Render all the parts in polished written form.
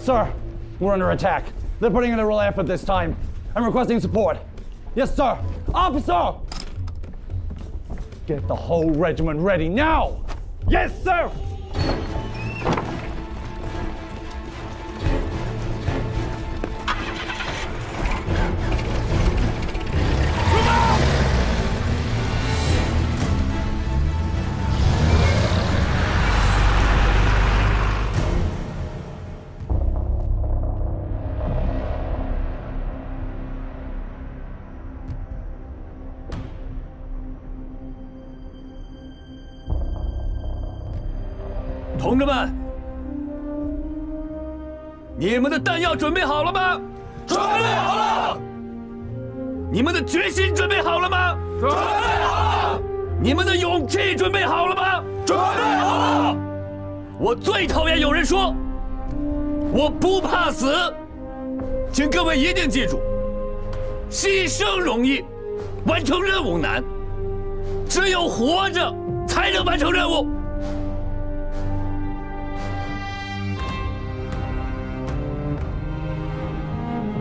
Sir, we're under attack. They're putting in a real effort this time. I'm requesting support. Yes, sir. Officer! Get the whole regiment ready now! Yes, sir!同志们，你们的弹药准备好了吗？准备好了。你们的决心准备好了吗？准备好了。你们的勇气准备好了吗？准备好了。我最讨厌有人说我不怕死，请各位一定记住，牺牲容易，完成任务难，只有活着才能完成任务。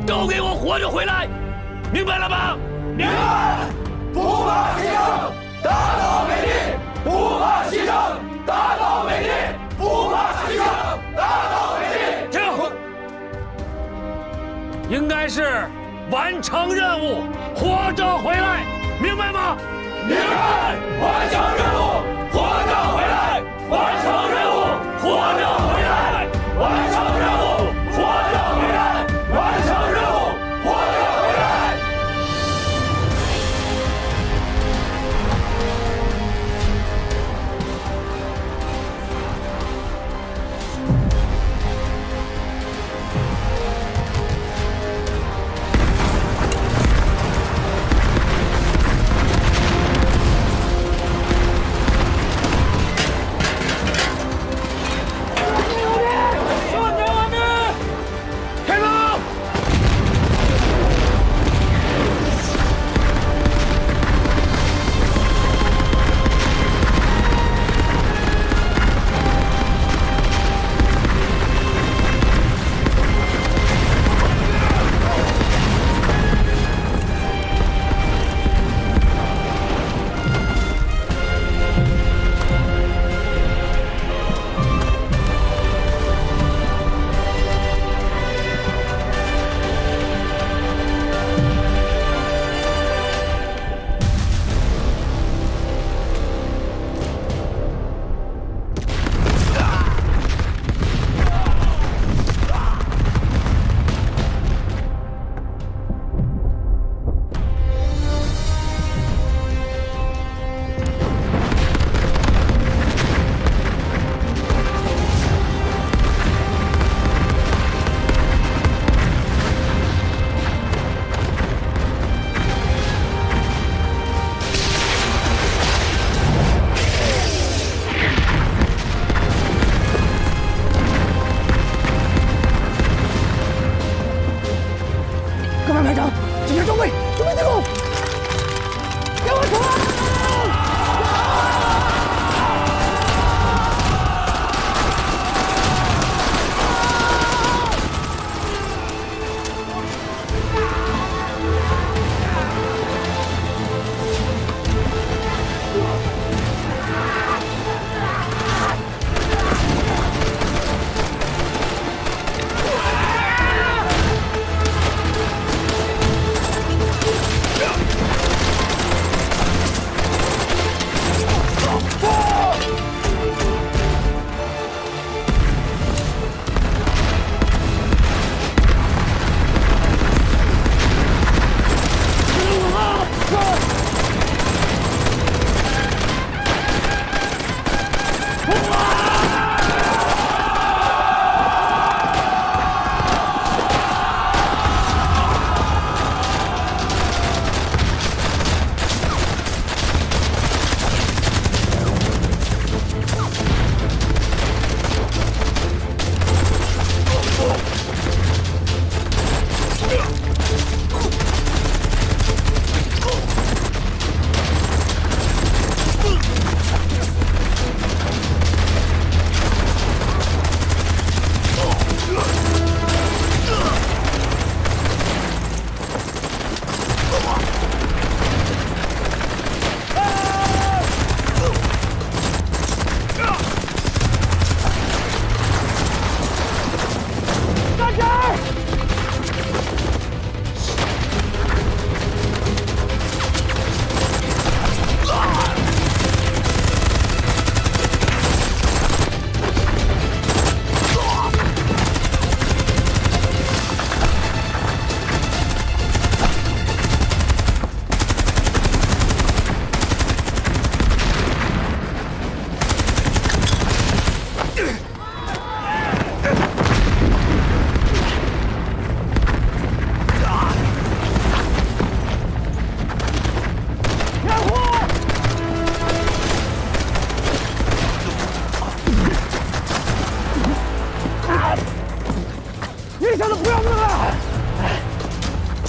都给我活着回来，明白了吗？明白。不怕牺牲，打倒美帝；不怕牺牲，打倒美帝；不怕牺牲，打倒美帝。停！应该是完成任务，活着回来，明白吗？明白。完成任务，活着回来；完成任务，活着回来；完成任务，活着回来；完成任务，活着回来。各班排长，紧贴装备，准备进攻！给我冲啊！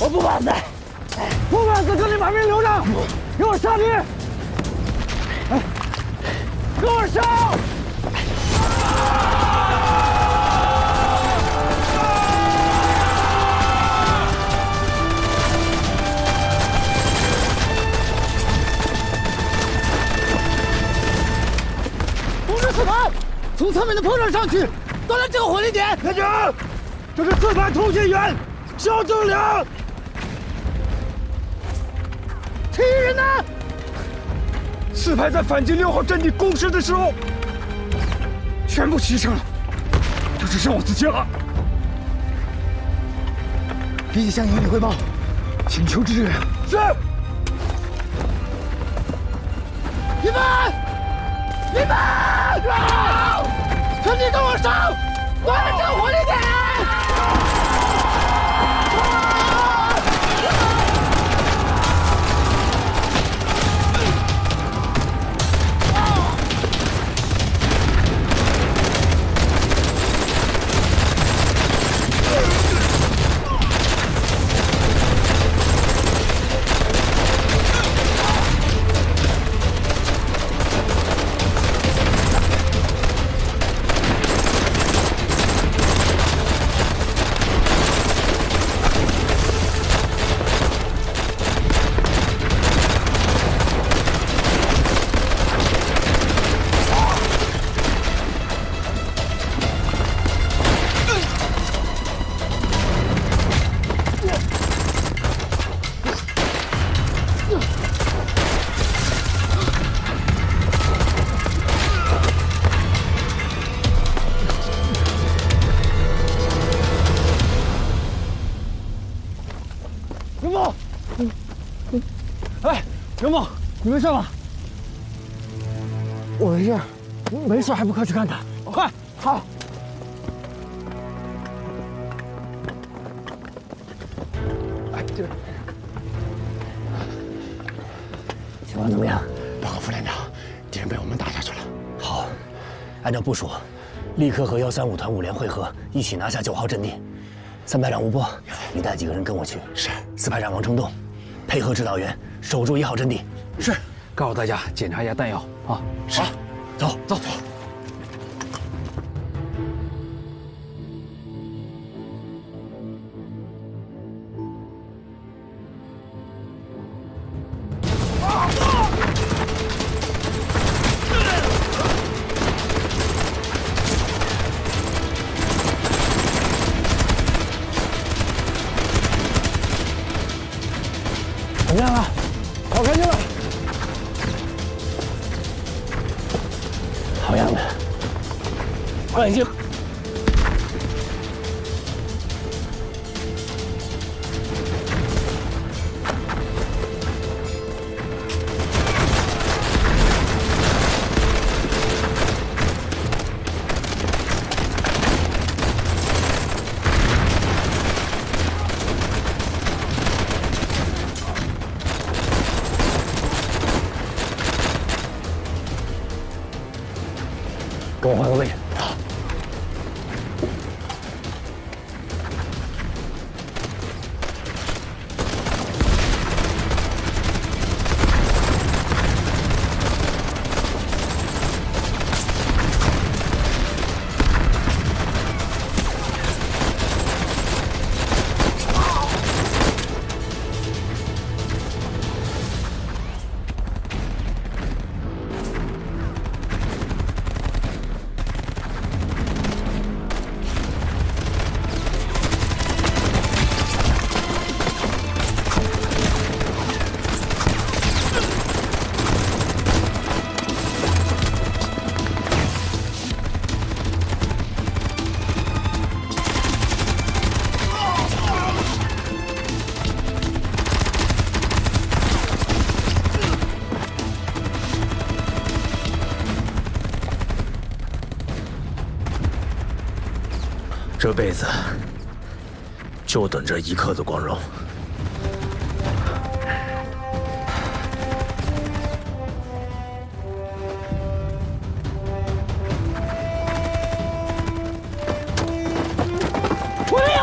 我不怕死，不怕死，跟你把命留着，给我杀敌！给我上！通知四排，从侧面的坡上上去，到达这个火力点。连长，这是4排通信员肖正良。其余人呢？4排在反击6号阵地攻势的时候，全部牺牲了，就只剩我自己了。立即向营里汇报，请求支援。是。一班，一班，全体跟我上，端着这个火力点。刘梦，哎，刘梦，你没事吧？我没事，没事还不快去看看？快，好。哎，这个情况怎么样？报告副连长，敌人被我们打下去了。好，按照部署，立刻和135团5连会合，一起拿下9号阵地。3排长吴波，你带几个人跟我去。是。4排长王成栋，配合指导员守住1号阵地。是。告诉大家检查一下弹药啊。是。走走走。怎么样了？跑开去了。好样的！望远镜。给我换个位置。好。这辈子就等这一刻的光荣。我有。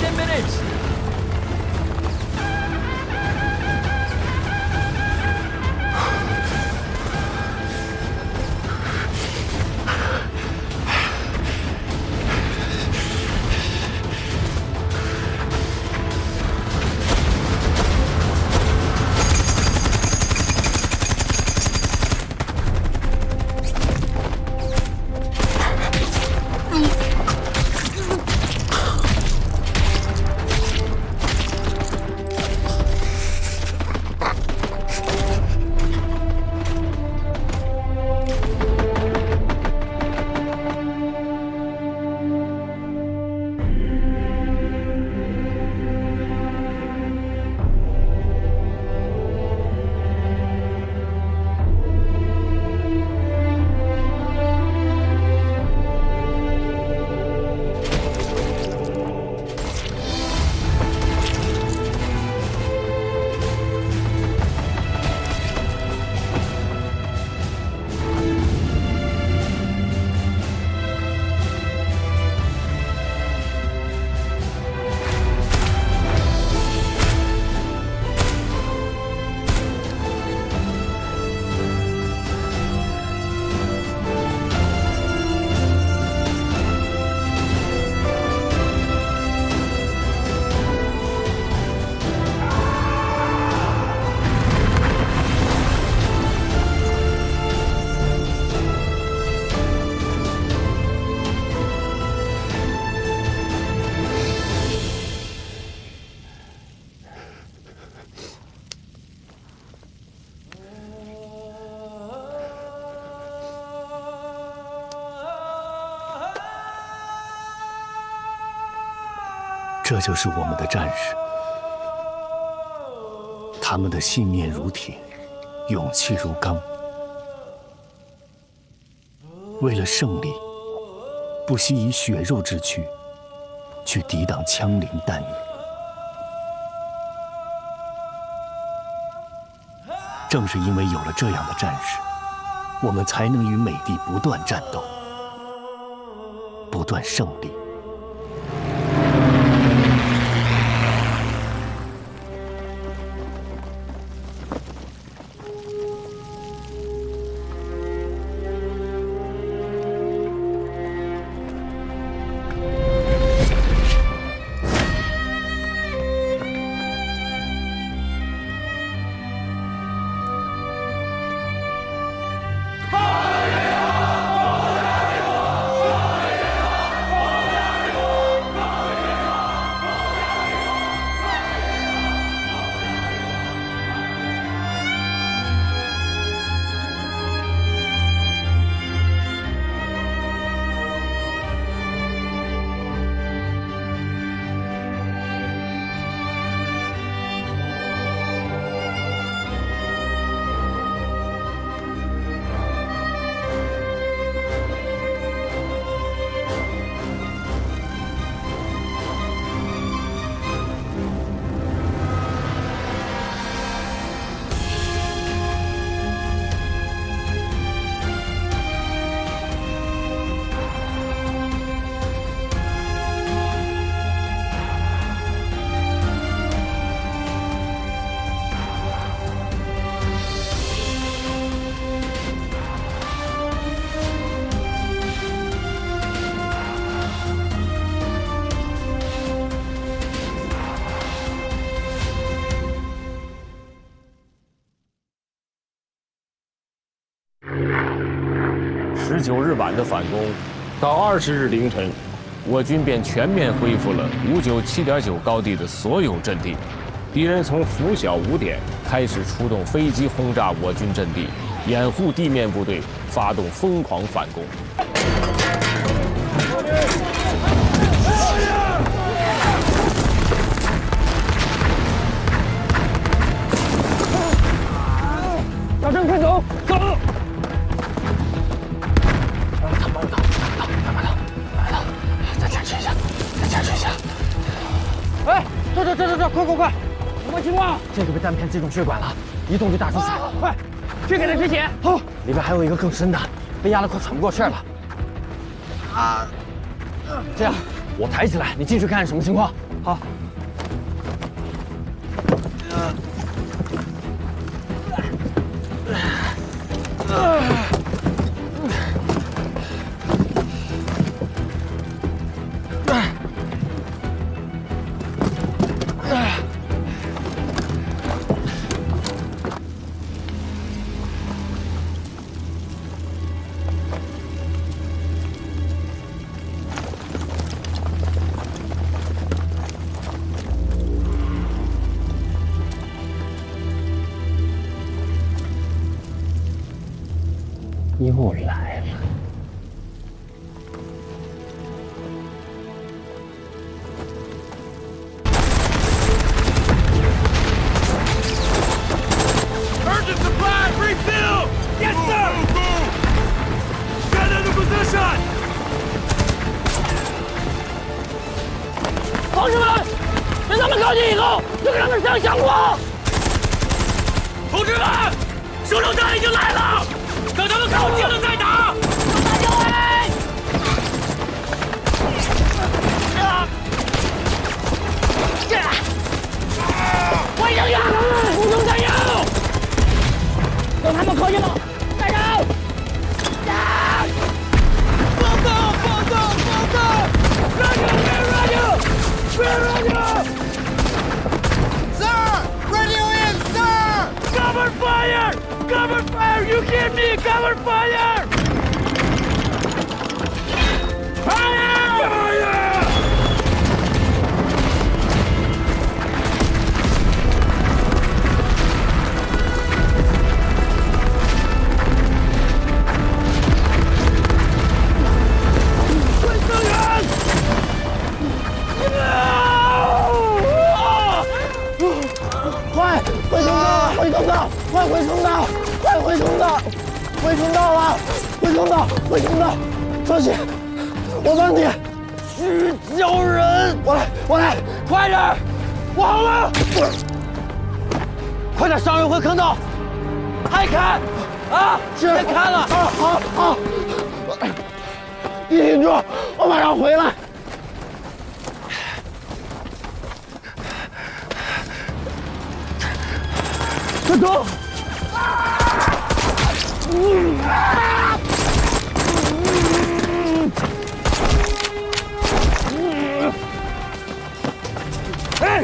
10 minutes.这就是我们的战士，他们的信念如铁，勇气如钢，为了胜利，不惜以血肉之躯去抵挡枪林弹雨。正是因为有了这样的战士，我们才能与美帝不断战斗，不断胜利。19日晚的反攻，到20日凌晨，我军便全面恢复了597.9高地的所有阵地。敌人从拂晓5点开始出动飞机轰炸我军阵地，掩护地面部队发动疯狂反攻。大正，快走，走！哎，这，快！什么情况？这个被弹片击中血管了，一动就大出血。快，去给他止血。好，里边还有一个更深的，被压得快喘不过气了。这样，我抬起来，你进去看看什么情况。好。又来了。Urgent supply, refill! Yes, sir! Get into position! 同志们，等他们靠近以后，就给他们上香火。同志们，手榴弹已经来了，等他们靠近了再打。大救卫！快点呀！补充弹药！等他们靠近了，再燃！报告！报告！报告 ！Radio! Sir! Radio in, sir! Cover fire! Cover fire! You hear me? Cover fire! Fire! Fire! 快，回通道！回通道！快回通道！快回通道！回通道了！回通道！回通道！双喜，我帮你。去叫人！我来！快点！我好了！快点上人回坑道！还看！啊！别看了！啊！好！你挺住，我马上回来。快走！哎！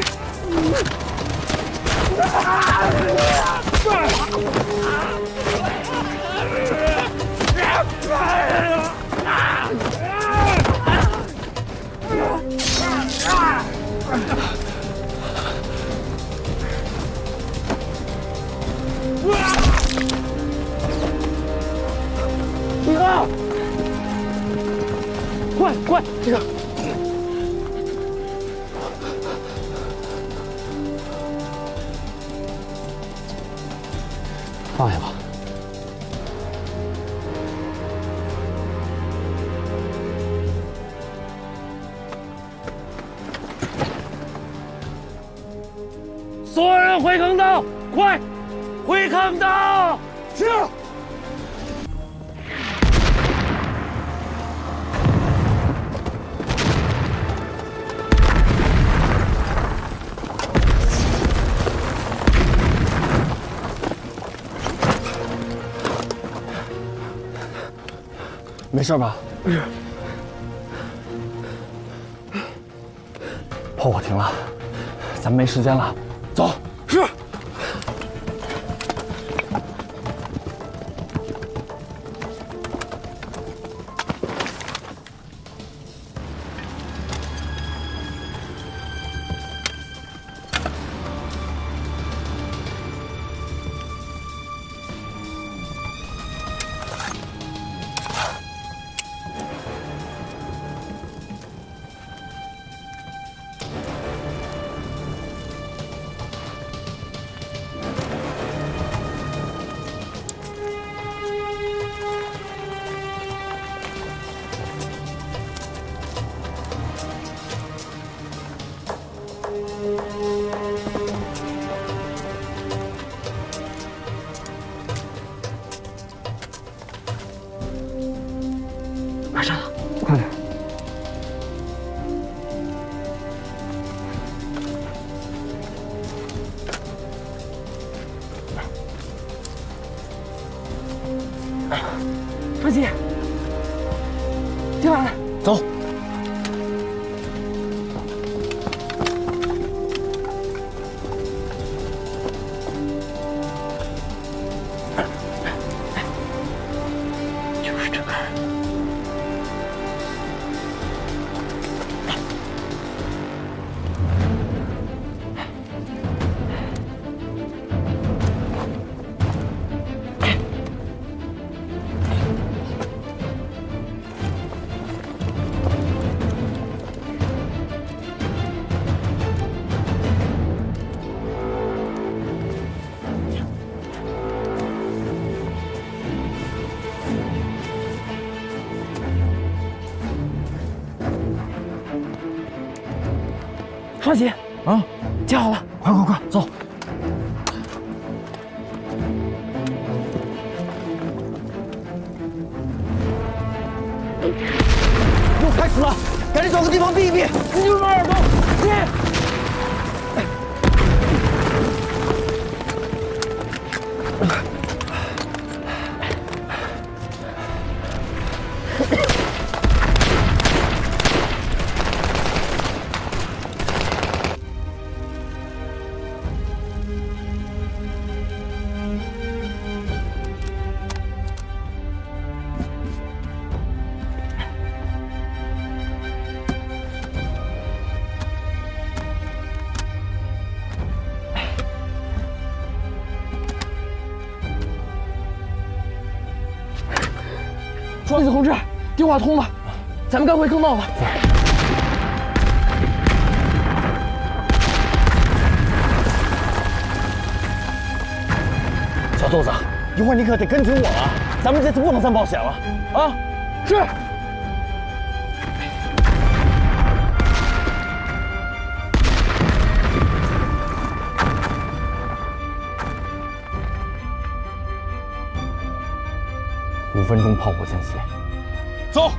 李哥，快，这个。放下吧。所有人回坑道，快，回坑道！是。没事吧？炮火停了，咱们没时间了，走。是。双喜，进来，走。就是这个。双喜啊，接好了，快快快，走！又开始了，赶紧找个地方避一避。你就是把耳朵，进。双喜同志，电话通了，咱们该回坑道了。小豆子，一会儿你可得跟准我啊！咱们这次不能再冒险了啊！是。5分钟炮火间隙，走。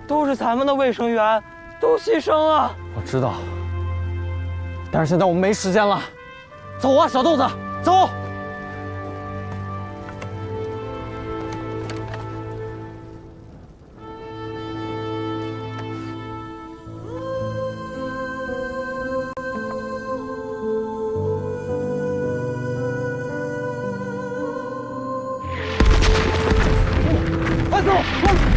都是咱们的卫生员，都牺牲了。我知道，但是现在我们没时间了，走啊，小豆子，走！快走！走！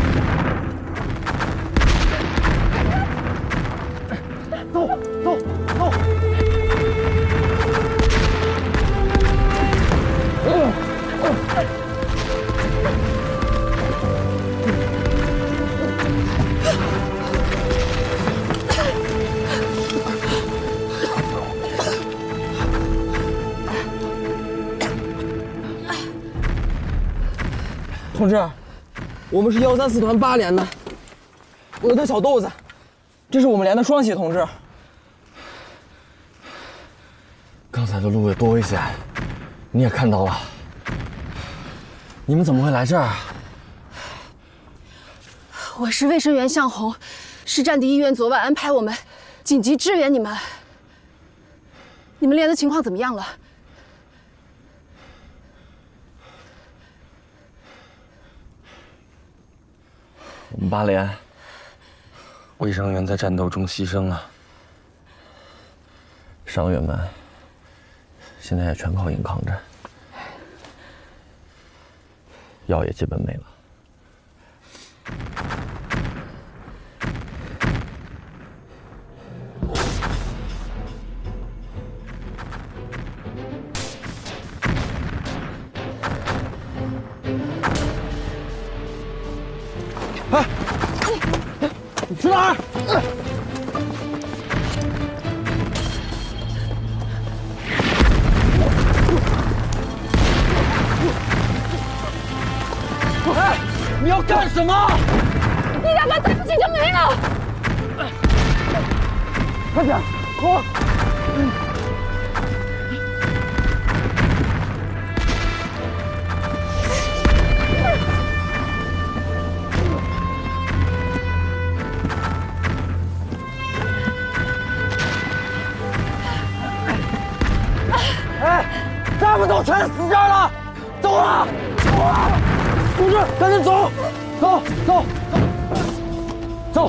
同志，我们是134团8连的，我的小豆子，这是我们连的双喜同志。刚才的路有多危险，你也看到了。你们怎么会来这儿？我是卫生员向红，市战地医院昨晚安排我们紧急支援你们。你们连的情况怎么样了？我们8连卫生员在战斗中牺牲了，伤员们现在也全靠硬抗着，药也基本没了。哎，你去哪儿？哎，你要干什么？哪怕再不行就没了。快点，快！哎，再不走全死这儿了！走了，走了！同志，赶紧走，走走走走！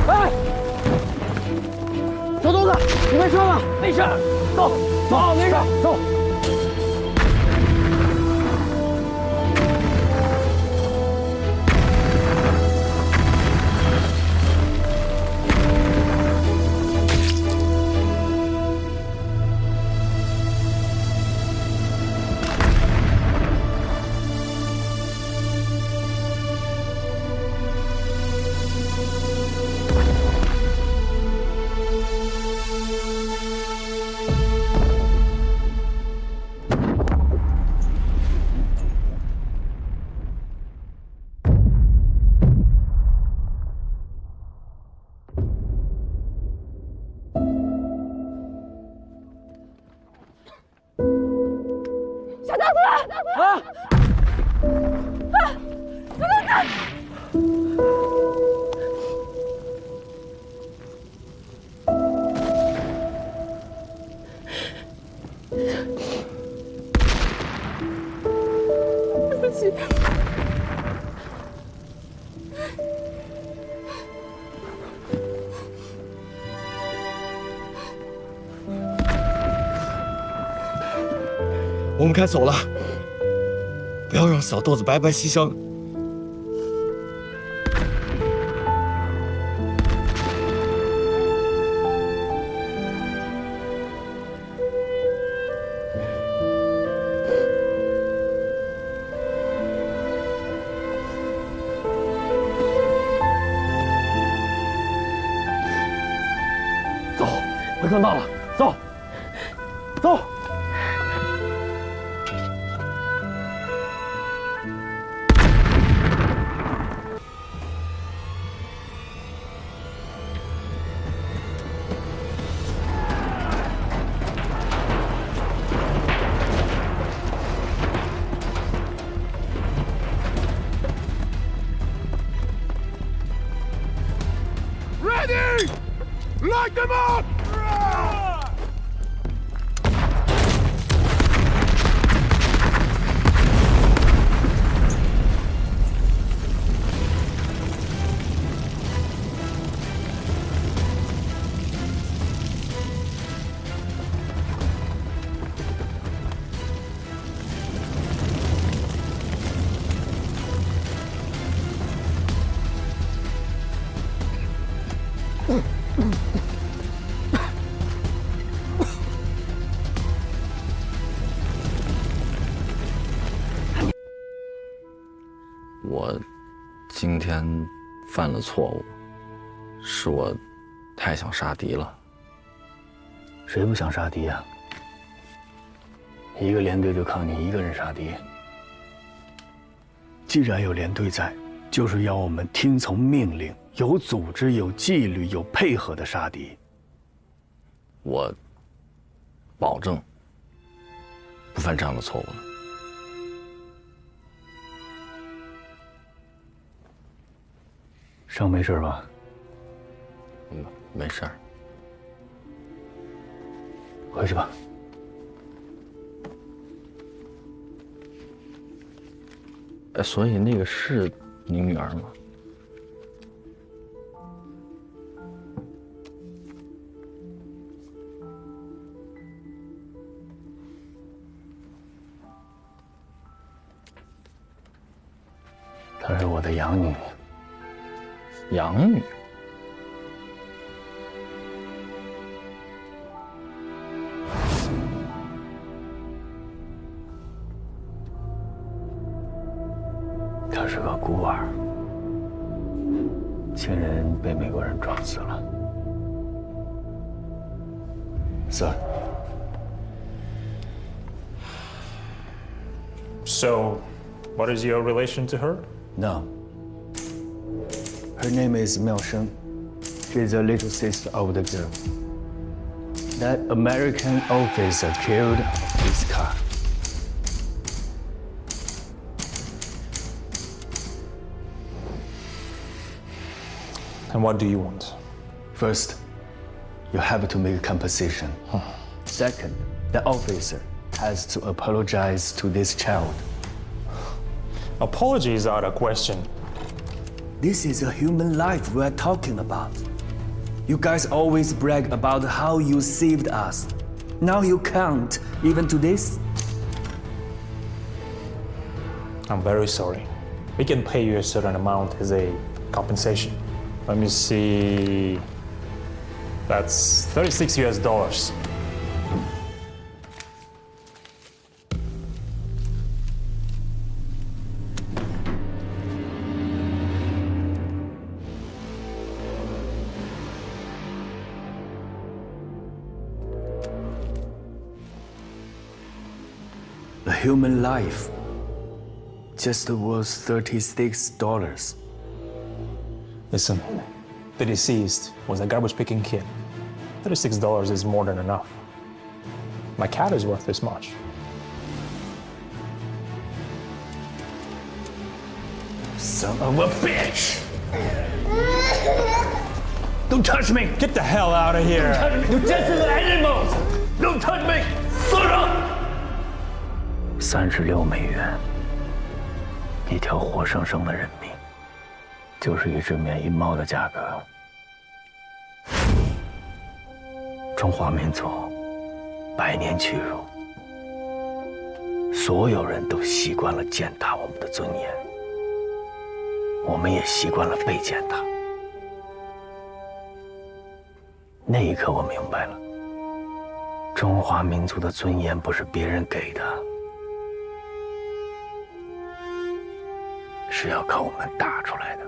哎，小东子，你没事吧？没事，走走，没事，走。小大哥！啊！小大哥！对不起。我们该走了，不要让小豆子白白牺牲。走，回坑道了，走，走。Ready! Light them up! 我今天犯了错误，是我太想杀敌了。谁不想杀敌呀？一个连队就靠你一个人杀敌。既然有连队在，就是要我们听从命令，有组织、有纪律、有配合的杀敌。我保证不犯这样的错误了。伤没事吧？没事儿。回去吧。所以那个是你女儿吗？她是我的养女。养女？她是个孤儿，亲人被美国人撞死了。Sir， So, what is your relation to her? No. Her name is Miao Sheng. She's a little sister of the girl. That American officer killed his car. And what do you want? First, you have to make compensation. Second, the officer has to apologize to this child. Apologies are a question. This is a human life we're talking about. You guys always brag about how you saved us. Now you can't even do this? I'm very sorry. We can pay you a certain amount as a compensation. Let me see. That's 36 US dollars. A human life just worth $36. Listen, the deceased was a garbage picking kid. $36 is more than enough. My cat is worth this much. Son of a bitch! Don't touch me! Get the hell out of here! You just animals! Don't touch me! 松手！36美元，一条活生生的人命，就是一只免疫猫的价格。中华民族100年屈辱，所有人都习惯了践踏我们的尊严，我们也习惯了被践踏。那一刻，我明白了，中华民族的尊严不是别人给的。是要靠我们打出来的。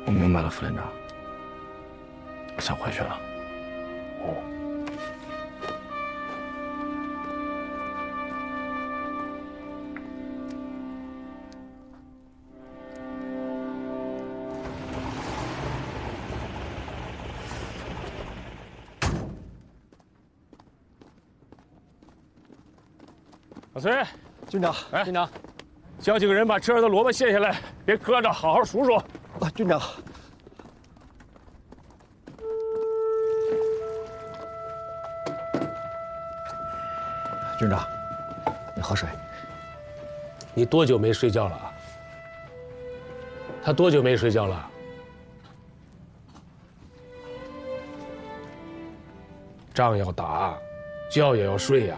我明白了，副连长。我想回去了。老崔，军长，哎，军长，叫几个人把车上的萝卜卸下来，别磕着，好好数数。啊，军长。军长，你喝水。你多久没睡觉了？他多久没睡觉了？仗要打，觉也要睡呀。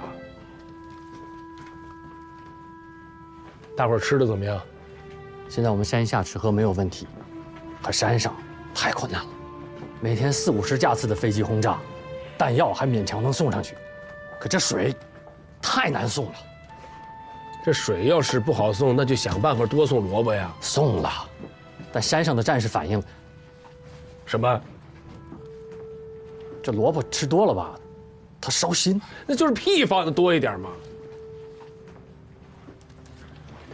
大伙儿吃的怎么样？现在我们山下吃喝没有问题，可山上太困难了，每天40-50架次的飞机轰炸，弹药还勉强能送上去，可这水太难送了。这水要是不好送，那就想办法多送萝卜呀。送了，但山上的战士反映，什么？这萝卜吃多了吧，它烧心。那就是屁放的多一点嘛。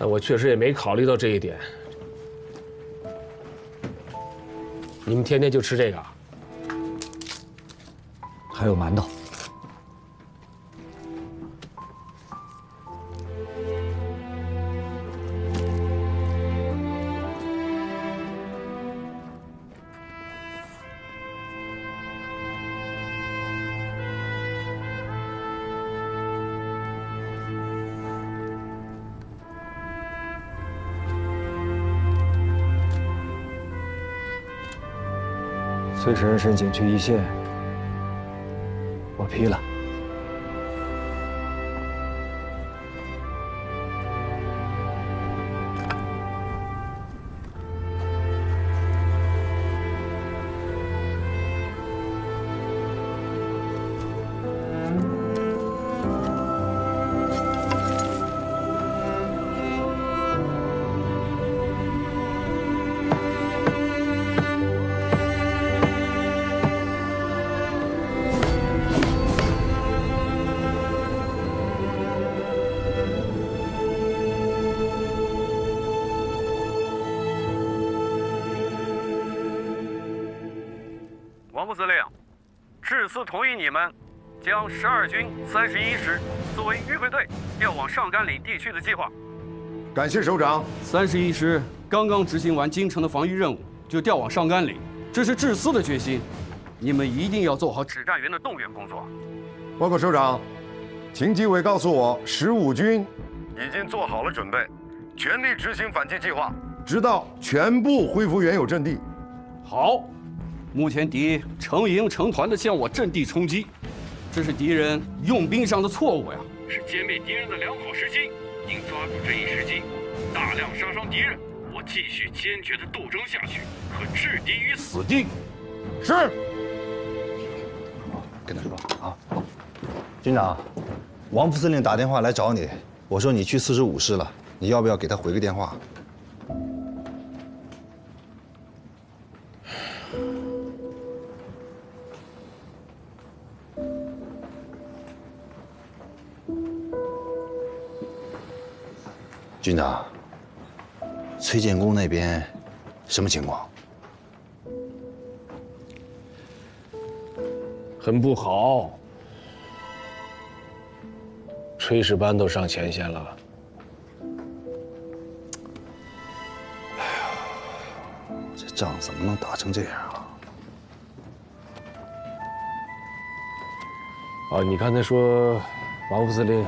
但我确实也没考虑到这一点。你们天天就吃这个？还有馒头。崔神申请去一线，我批了。王副司令，致司同意你们将12军31师作为迂回队调往上甘岭地区的计划。感谢首长。31师刚刚执行完京城的防御任务，就调往上甘岭，这是致司的决心。你们一定要做好指战员的动员工作。报告首长，秦基伟告诉我，15军已经做好了准备，全力执行反击计划，直到全部恢复原有阵地。好，目前敌成营成团的向我阵地冲击，这是敌人用兵上的错误呀，是歼灭敌人的良好时机，应抓住这一时机，大量杀伤敌人。我继续坚决的斗争下去，可置敌于死地。是。跟他说啊，军长，王副司令打电话来找你，我说你去45师了，你要不要给他回个电话？军长，崔建功那边什么情况？很不好，炊事班都上前线了。哎呀，这仗怎么能打成这样啊？哦，你刚才说王副司令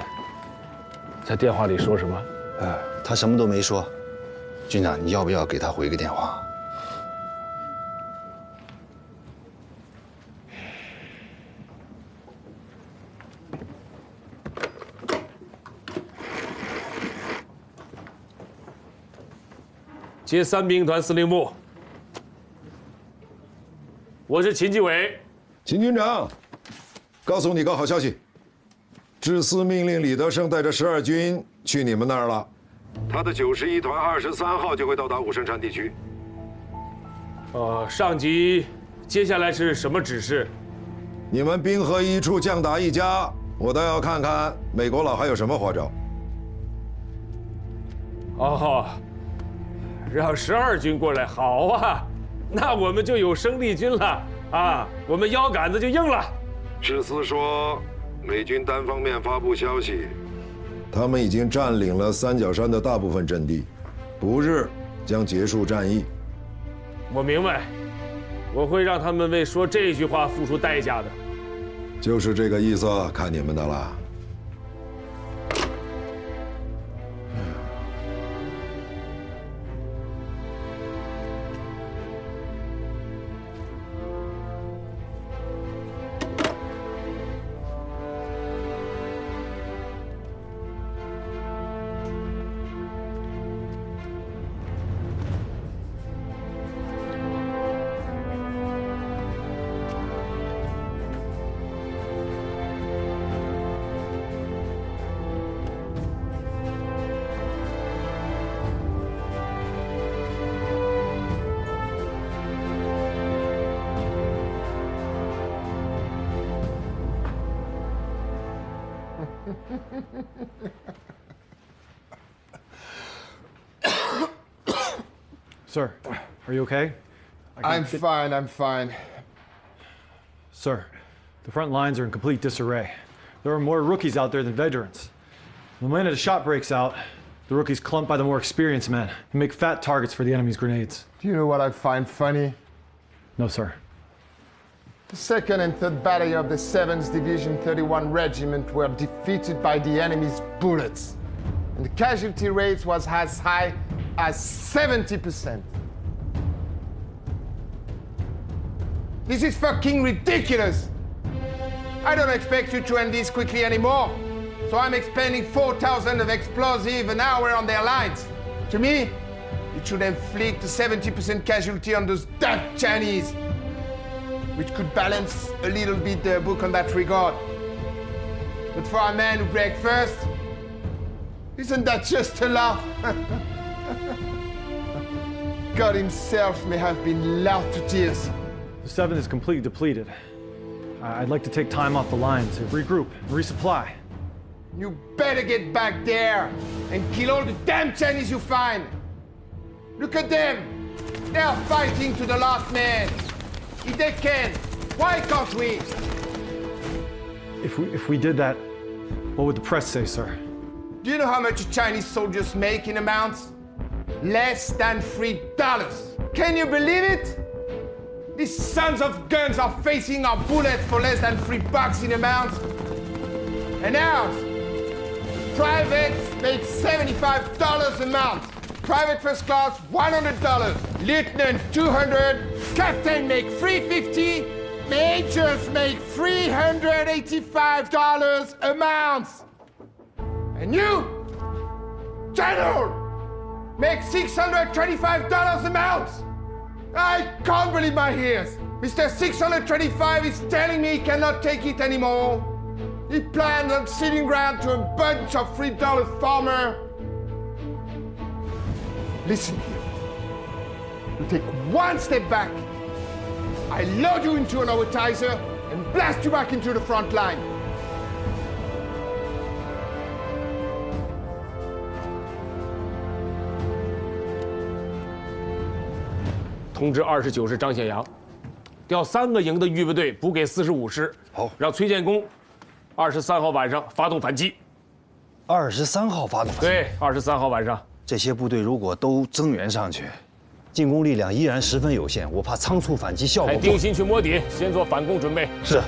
在电话里说什么？他什么都没说。军长，你要不要给他回个电话？接3兵团司令部，我是秦基伟。秦军长，告诉你个好消息，致司命令李德胜带着12军去你们那儿了。他的91团23号就会到达武胜山地区。上级接下来是什么指示？你们兵合一处，将打一家。我倒要看看美国佬还有什么花招。哦，让12军过来，好啊，那我们就有生力军了啊，我们腰杆子就硬了。致司说，美军单方面发布消息。他们已经占领了三角山的大部分阵地，不日将结束战役。我明白，我会让他们为说这句话付出代价的。就是这个意思，看你们的了。Sir, are you okay? I'm fine, I'm fine. Sir, the front lines are in complete disarray. There are more rookies out there than veterans. The minute a shot breaks out, the rookies clump by the more experienced men and make fat targets for the enemy's grenades. Do you know what I find funny? No, sir. The 2nd and 3rd Battalion of the 7th Division 31 Regiment were defeated by the enemy's bullets. And the casualty rate was as high as 70%. This is fucking ridiculous! I don't expect you to end this quickly anymore. So I'm expending 4,000 of explosive an hour on their lines. To me, it should inflict a 70% casualty on those damn Chinese, which could balance a little bit the book on that regard. But for a man who break first, isn't that just a laugh? God himself may have been laughed to tears. The 7th is completely depleted. I'd like to take time off the line to regroup and resupply. You better get back there and kill all the damn Chinese you find. Look at them. They are fighting to the last man. If they can, Why can't we? If we did that, what would the press say, sir? Do you know how much Chinese soldiers make in a month? Less than $3. Can you believe it? These sons of guns are facing our bullets for less than $3 in a month. And ours, privates make $75 a month. Private first class, $100. Lieutenant, $200. Captain make $350. Majors make $385 a month. And you, General, make $625 a month. I can't believe my ears. Mr. 625 is telling me he cannot take it anymore. He plans on sitting ground to a bunch of $3 farmers. Listen here. You take one step back. I load you into an orbitizer and blast you back into the front line. 通知29师张显阳，调3个营的预备队补给45师。好，让崔建功23号晚上发动反击。23号发动反击？对，23号晚上。这些部队如果都增援上去，进攻力量依然十分有限，我怕仓促反击效果不。定心去摸底，先做反攻准备。是。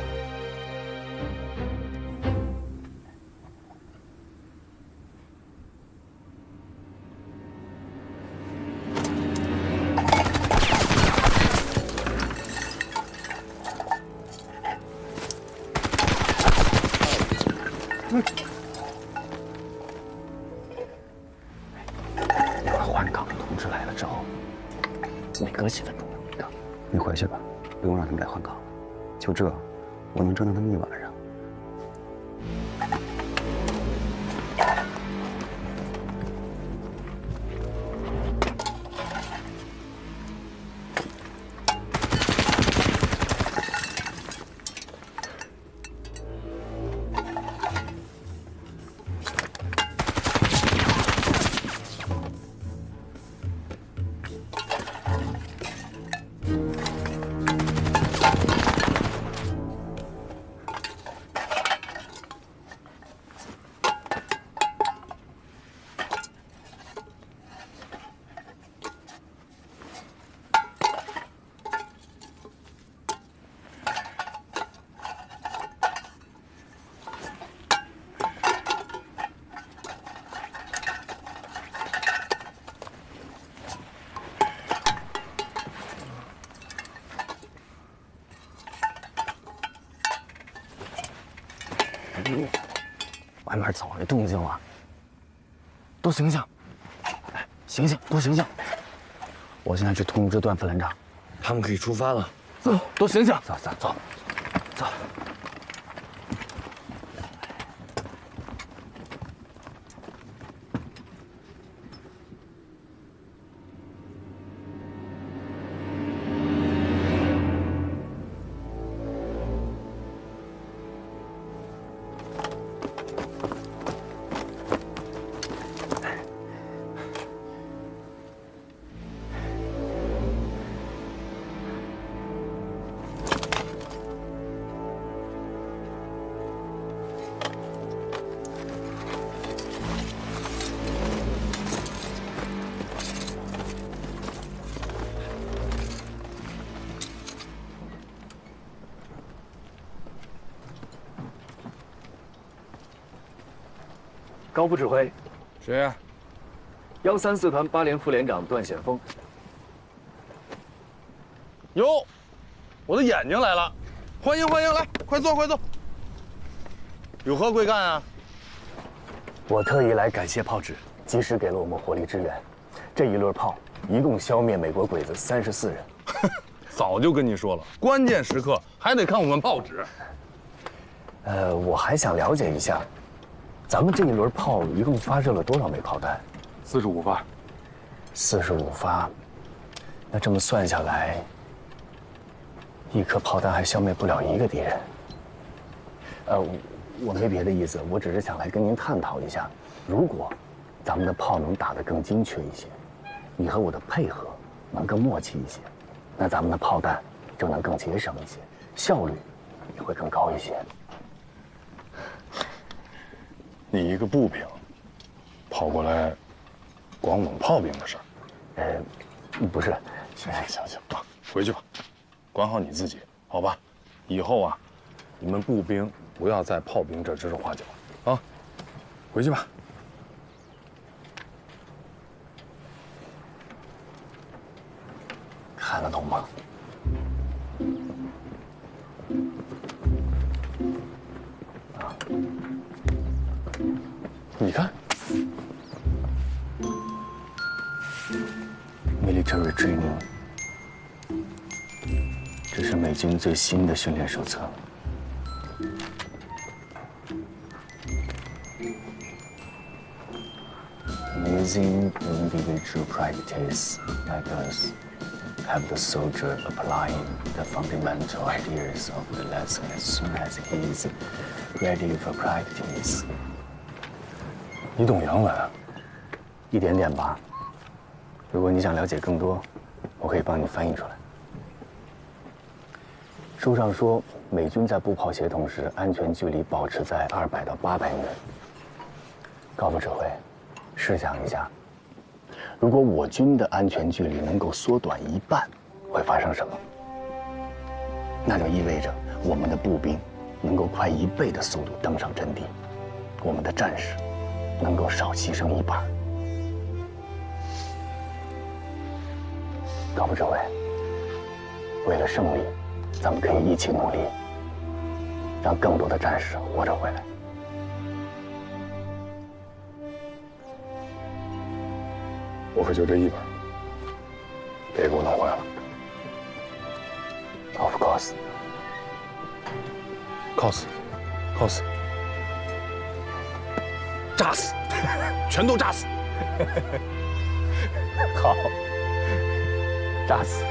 换岗通知来了之后，每隔几分钟有一个。你回去吧，不用让他们来换岗，就这，我能折腾他们一晚上。 外面早有动静了，都醒醒！哎，醒醒，都醒醒！我现在去通知段副连长，他们可以出发了。走，都醒醒！走走走，走。高副指挥，谁呀？134团8连副连长段显峰。哟，我的眼睛来了！欢迎欢迎，来，快坐快坐。有何贵干啊？我特意来感谢炮指，及时给了我们火力支援。这一轮炮一共消灭美国鬼子34人。早就跟你说了，关键时刻还得看我们炮指。我还想了解一下。 咱们这一轮炮一共发射了多少枚炮弹？45发。45发，那这么算下来，一颗炮弹还消灭不了一个敌人。我没别的意思，我只是想来跟您探讨一下，如果咱们的炮能打得更精确一些，你和我的配合能更默契一些，那咱们的炮弹就能更节省一些，效率也会更高一些。你一个步兵，跑过来，管我们炮兵的事儿？不是。行，回去吧，管好你自己，好吧？以后啊，你们步兵不要在炮兵这指手画脚啊！回去吧。看得懂吗？你看 ，Military Training， 这是美军最新的训练手册。Amazing individual practice like us have the soldier applying the fundamental ideas of the lesson as soon as he is ready for practice. 你懂洋文啊？一点点吧。如果你想了解更多，我可以帮你翻译出来。书上说，美军在步炮协同时，安全距离保持在200到800米。高副指挥，试想一下，如果我军的安全距离能够缩短1半，会发生什么？那就意味着我们的步兵能够快1倍的速度登上阵地，我们的战士能够少牺牲1半。高副指挥，为了胜利，咱们可以一起努力，让更多的战士活着回来。我可就这一本，别给我弄坏了。Of course. Cos，炸死，全都炸死。好，炸死。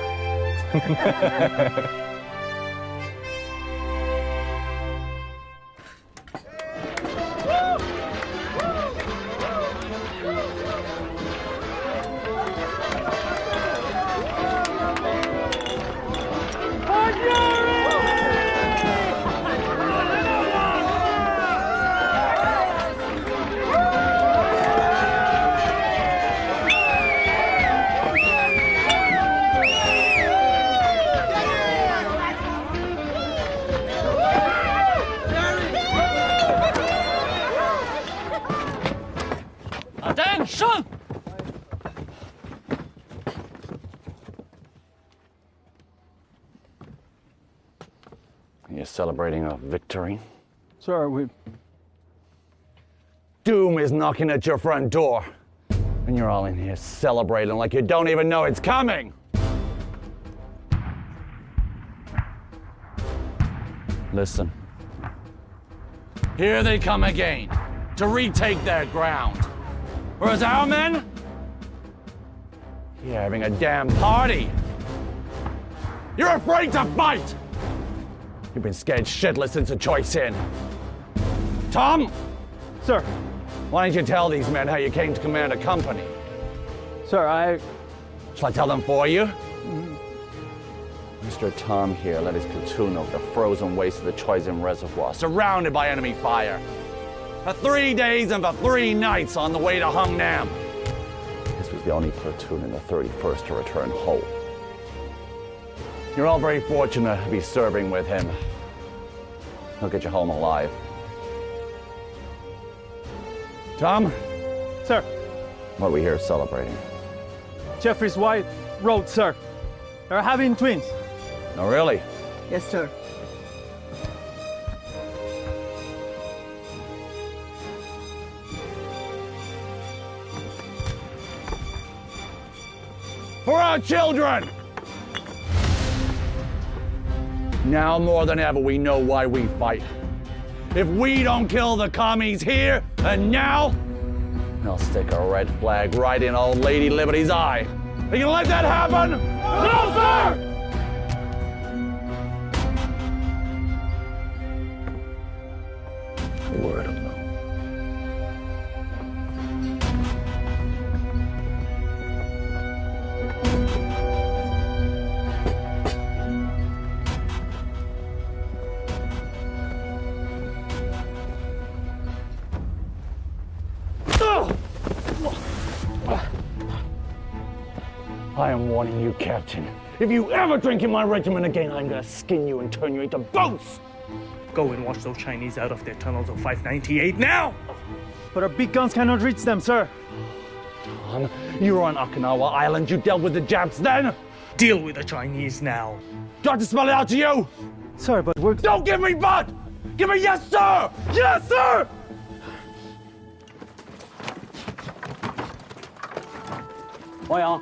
Attention! You're celebrating a victory? Sir, we... Doom is knocking at your front door. And you're all in here celebrating like you don't even know it's coming. Listen. Here they come again, to retake their ground. Whereas our men, you're having a damn party. You're afraid to fight. You've been scared shitless since the choice in. Tom? Sir. Why don't you tell these men how you came to command a company? Sir, Shall I tell them for you? Mr. Tom here led his platoon over the frozen waste of the Choisin Reservoir, surrounded by enemy fire. For 3 days and for 3 nights on the way to Hungnam. This was the only platoon in the 31st to return whole. You're all very fortunate to be serving with him. He'll get you home alive. Tom? Sir. What are we here celebrating? Jeffrey's wife wrote, sir. They're having twins. Oh, really? Yes, sir. For our children! Now more than ever, we know why we fight. If we don't kill the commies here and now, they'll stick a red flag right in old Lady Liberty's eye. Are you gonna let that happen? No, sir! Word of mouth. I am warning you, Captain. If you ever drink in my regiment again, I'm gonna skin you and turn you into boats! Go and wash those Chinese out of their tunnels of 598 now! But our big guns cannot reach them, sir. Tom, you were on Okinawa Island. You dealt with the Japs then. Deal with the Chinese now. Do I have to spell it out to you? Sir, but we're... Don't give me but! Give me yes, sir! Yes, sir! 王阳，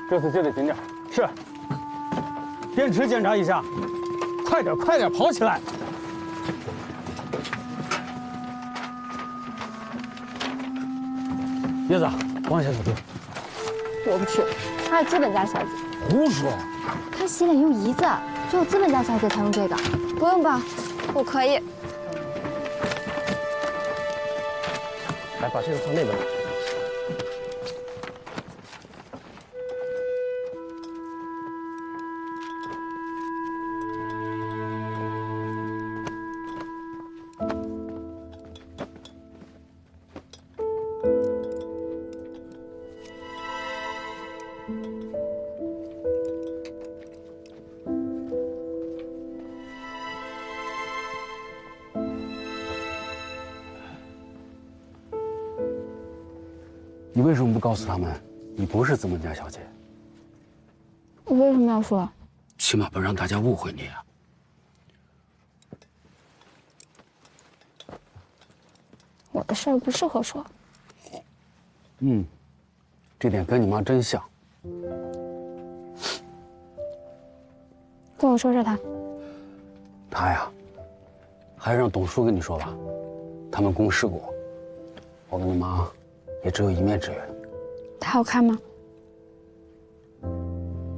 这次接得紧点。是。电池检查一下。快点，快点，跑起来！叶子，往下走。我不去，她是资本家小姐。胡说！她洗脸用胰子，只有资本家小姐才用这个。不用吧，我可以。来，把这个放那边。 你为什么不告诉他们，你不是资本家小姐？我为什么要说？起码不让大家误会你啊！我的事儿不适合说。嗯，这点跟你妈真像。跟我说说他。他呀，还是让董叔跟你说吧。他们公事过，我跟你妈。 也只有一面之缘。他好看吗？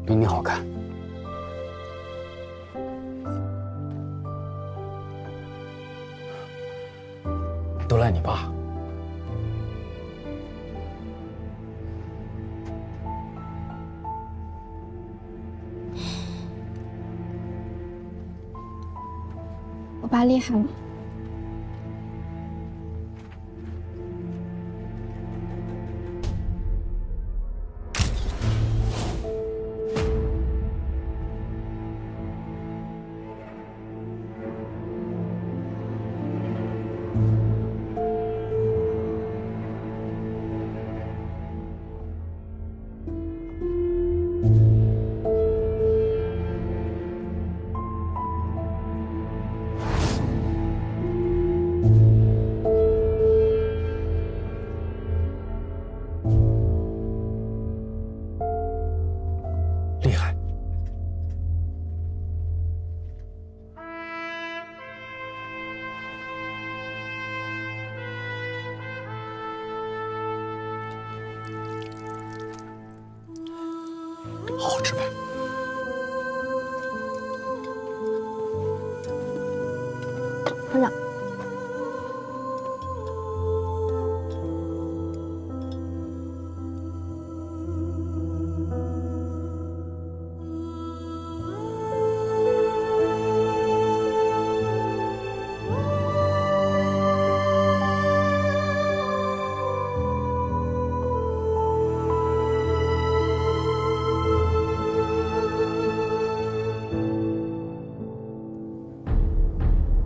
比你好看。都赖你爸。我爸厉害吗？ 厉害！好好吃呗。团长。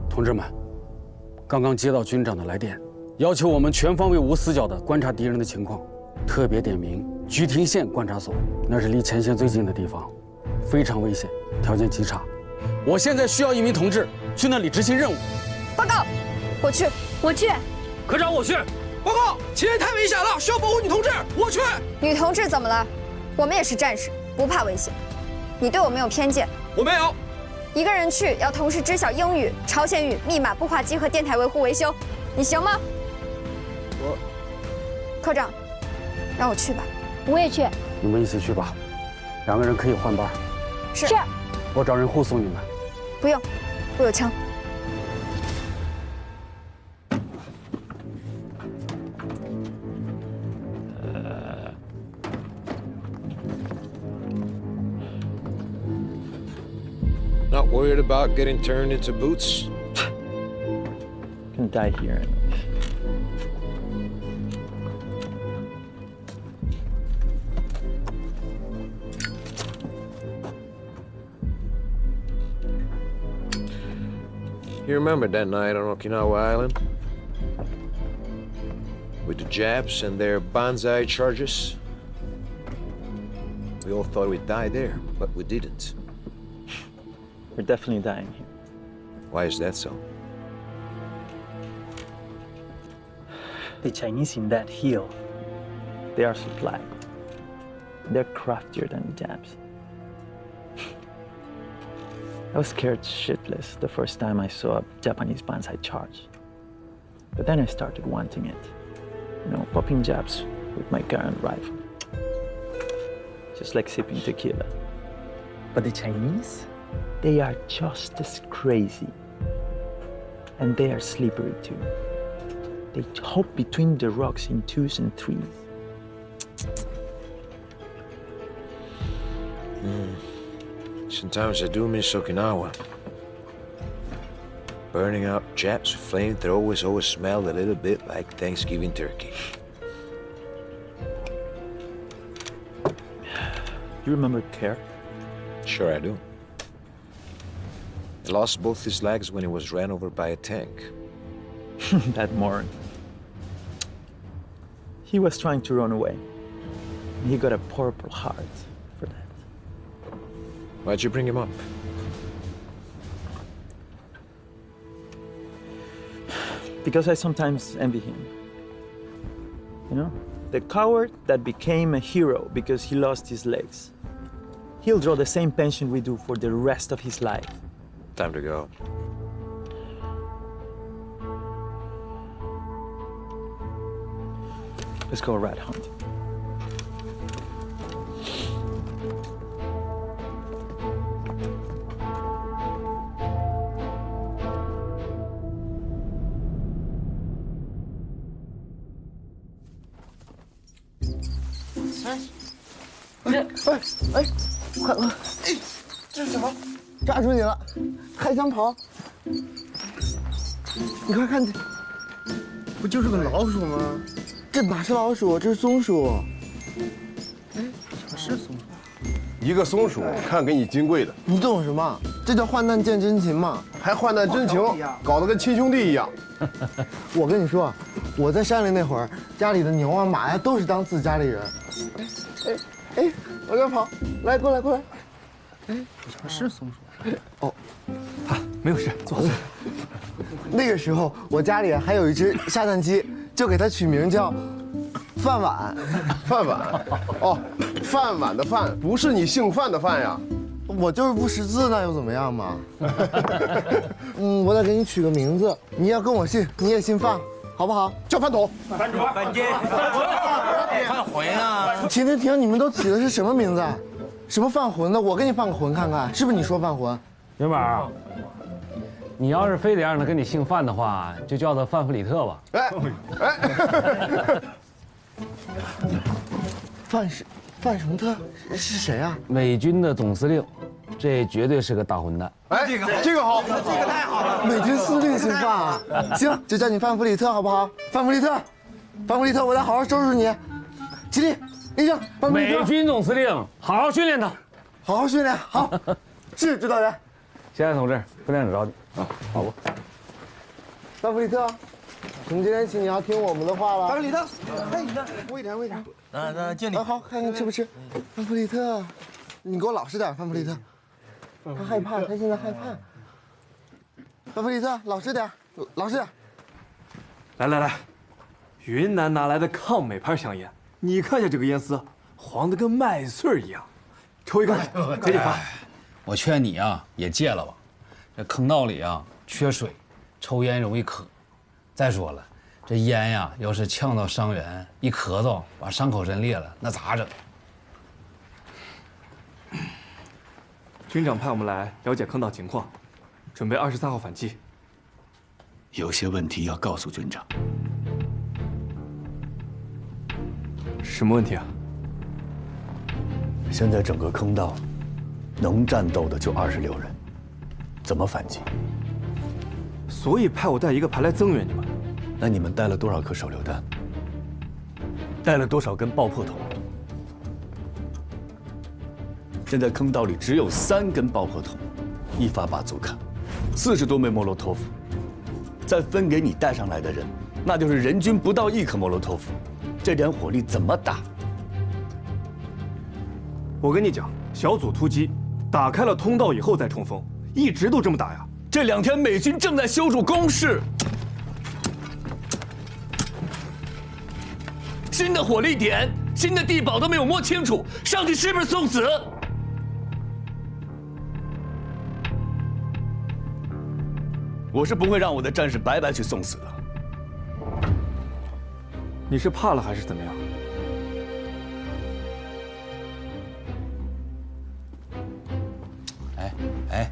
同志们，刚刚接到军长的来电，要求我们全方位无死角地观察敌人的情况，特别点名菊亭县观察所，那是离前线最近的地方，非常危险，条件极差。我现在需要一名同志去那里执行任务。报告，我去，我去。科长，我去。报告，前面太危险了，需要保护女同志，我去。女同志怎么了？我们也是战士，不怕危险。你对我没有偏见？我没有。 一个人去要同时知晓英语、朝鲜语、密码、步话机和电台维护维修，你行吗？科长，让我去吧。我也去。你们一起去吧，2个人可以换班。是。我找人护送你们。不用，我有枪。 Not worried about getting turned into boots? Gonna die here. You remember that night on Okinawa Island? With the Japs and their banzai charges? We all thought we'd die there, but we didn't. We're definitely dying here. Why is that so? The Chinese in that hill, they are supplied. They're craftier than the Japs. I was scared shitless the first time I saw a Japanese banzai charge. But then I started wanting it. You know, popping Japs with my current rifle. Just like sipping tequila. But the Chinese, they are just as crazy. And they are slippery too. They hop between the rocks in 2s and 3s. Sometimes I do miss Okinawa. Burning out Japs with flamethrowers always smelled a little bit like Thanksgiving turkey. You remember Kerr? Sure I do. He lost both his legs when he was ran over by a tank. That morning. He was trying to run away. He got a Purple Heart for that. Why'd you bring him up? Because I sometimes envy him. You know? The coward that became a hero because he lost his legs. He'll draw the same pension we do for the rest of his life. Time to go. Let's go rat hunt.哎，快！哎，这是什么？抓住你了，还想跑？你快看，不就是个老鼠吗？这哪是老鼠，这是松鼠。哎，怎么是松鼠？一个松鼠，看给你金贵的。你懂什么？这叫患难见真情嘛。还患难真情，搞得跟亲兄弟一样。我跟你说，我在山里那会儿，家里的牛啊马呀都是当自家里人。哎，往这跑，来，过来，过来。哎，怎么是松鼠？哦，啊，没有事，坐。那个时候我家里还有一只下蛋鸡，就给它取名叫饭碗。饭碗？哦，饭碗的饭，不是你姓范的范呀。我就是不识字，那又怎么样嘛？我得给你取个名字，你要跟我姓，你也姓范，好不好？叫饭桶。饭主。饭监。饭魂啊！停！你们都起的是什么名字？什么饭魂的？我给你放个魂看看，是不是你说饭魂？元宝，你要是非得让他跟你姓范的话，就叫他范弗里特吧。范什么特是谁啊？美军的总司令，这绝对是个大混蛋。哎，这个好，这个太好了。美军司令姓范啊？行，就叫你范弗里特好不好？范弗里特，我得好好收拾你。起立，立正。美军总司令，好好训练他，好好训练。好，是指导员。谢安同志，副连长找你啊，好不？范弗里特，从今天起你要听我们的话了。范弗里特，喂点。那敬礼。好，看看吃不吃。范弗里特，你给我老实点，范弗里特。他害怕，他现在害怕。范弗里特，老实点。来，云南拿来的抗美牌香烟，你看一下这个烟丝，黄的跟麦穗一样。抽一根，解解乏。我劝你啊，也戒了吧。这坑道里啊缺水，抽烟容易渴。再说了，这烟呀，要是呛到伤员，一咳嗽把伤口震裂了，那咋整？军长派我们来了解坑道情况，准备23号反击。有些问题要告诉军长。什么问题啊？现在整个坑道，能战斗的就26人，怎么反击？所以派我带一个排来增援你们。那你们带了多少颗手榴弹？带了多少根爆破筒？现在坑道里只有3根爆破筒，1发巴祖卡， 40多枚莫洛托夫，再分给你带上来的人，那就是人均不到1颗莫洛托夫，这点火力怎么打？我跟你讲，小组突击，打开了通道以后再冲锋，一直都这么打呀。这2天美军正在修筑工事，新的火力点、新的地堡都没有摸清楚，上去是不是送死？我是不会让我的战士白白去送死的。你是怕了还是怎么样？哎，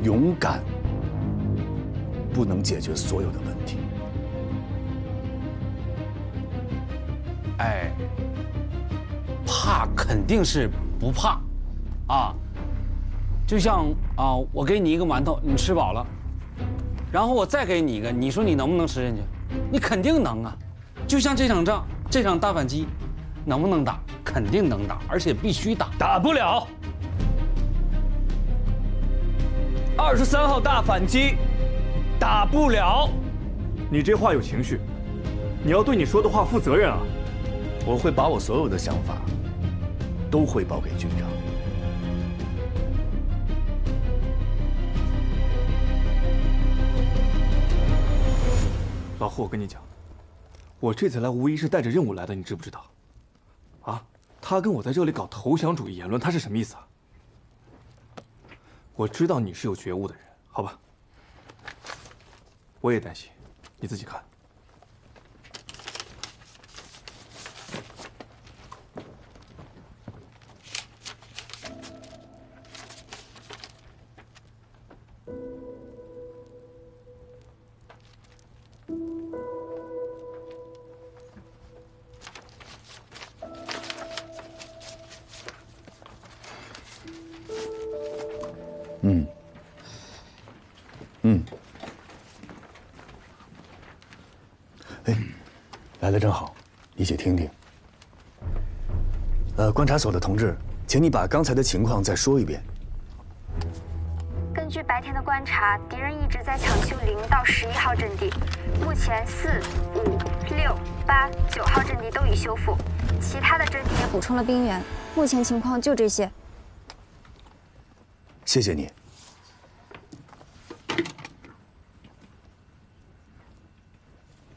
勇敢不能解决所有的问题。哎，怕肯定是不怕，啊，就像啊，我给你一个馒头，你吃饱了，然后我再给你一个，你说你能不能吃进去？你肯定能啊。就像这场仗，这场大反击，能不能打？肯定能打，而且必须打。打不了。 23号大反击，打不了。你这话有情绪，你要对你说的话负责任啊！我会把我所有的想法都汇报给军长。老胡，我跟你讲，我这次来无疑是带着任务来的，你知不知道？啊，他跟我在这里搞投降主义言论，他是什么意思啊？ 我知道你是有觉悟的人，好吧？我也担心，你自己看。来的正好，一起听听。观察所的同志，请你把刚才的情况再说一遍。根据白天的观察，敌人一直在抢修0到11号阵地，目前4、5、6、8、9号阵地都已修复，其他的阵地也补充了兵员。目前情况就这些。谢谢你。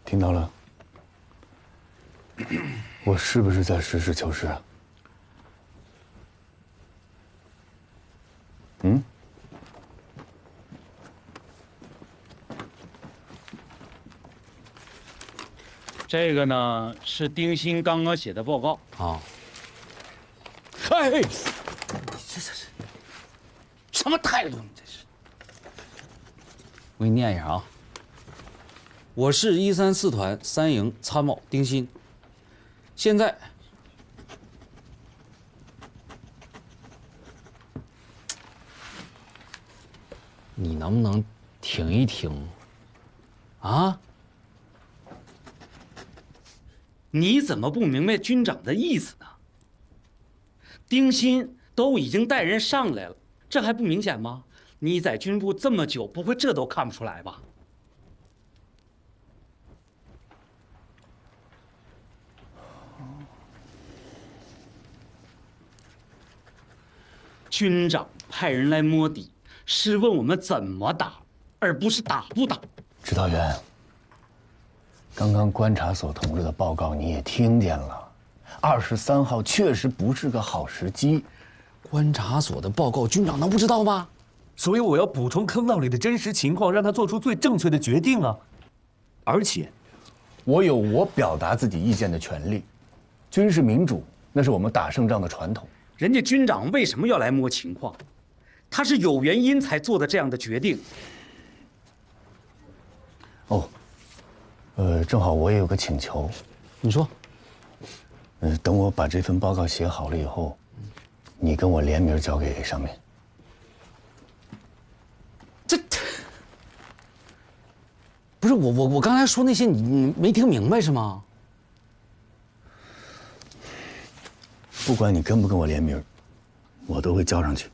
听到了。 我是不是在实事求是啊？嗯？这个呢是丁鑫刚刚写的报告啊。哎，你这是什么态度？你这是？我给你念一下啊。我是134团3营参谋丁鑫。 现在，你能不能停一停？啊？你怎么不明白军长的意思呢？丁鑫都已经带人上来了，这还不明显吗？你在军部这么久，不会这都看不出来吧？ 军长派人来摸底，是问我们怎么打，而不是打不打。指导员，刚刚观察所同志的报告你也听见了，23号确实不是个好时机。观察所的报告，军长能不知道吗？所以我要补充坑道里的真实情况，让他做出最正确的决定啊！而且，我有我表达自己意见的权利。军事民主，那是我们打胜仗的传统。 人家军长为什么要来摸情况？他是有原因才做的这样的决定。哦，正好我也有个请求。你说。等我把这份报告写好了以后，你跟我联名交给上面。这不是我刚才说那些你没听明白是吗？不管你跟不跟我联名，我都会交上去。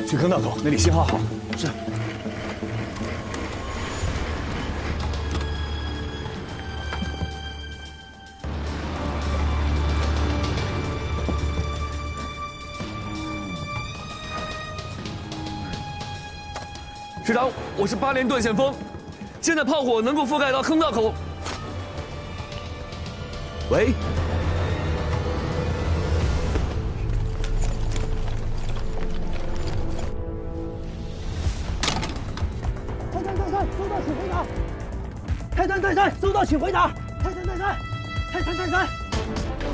去坑道口，那里信号好。是。师长，我是8连段线风，现在炮火能够覆盖到坑道口。喂。 泰山，泰山，收到，请回答。泰山，泰山，泰山，泰山，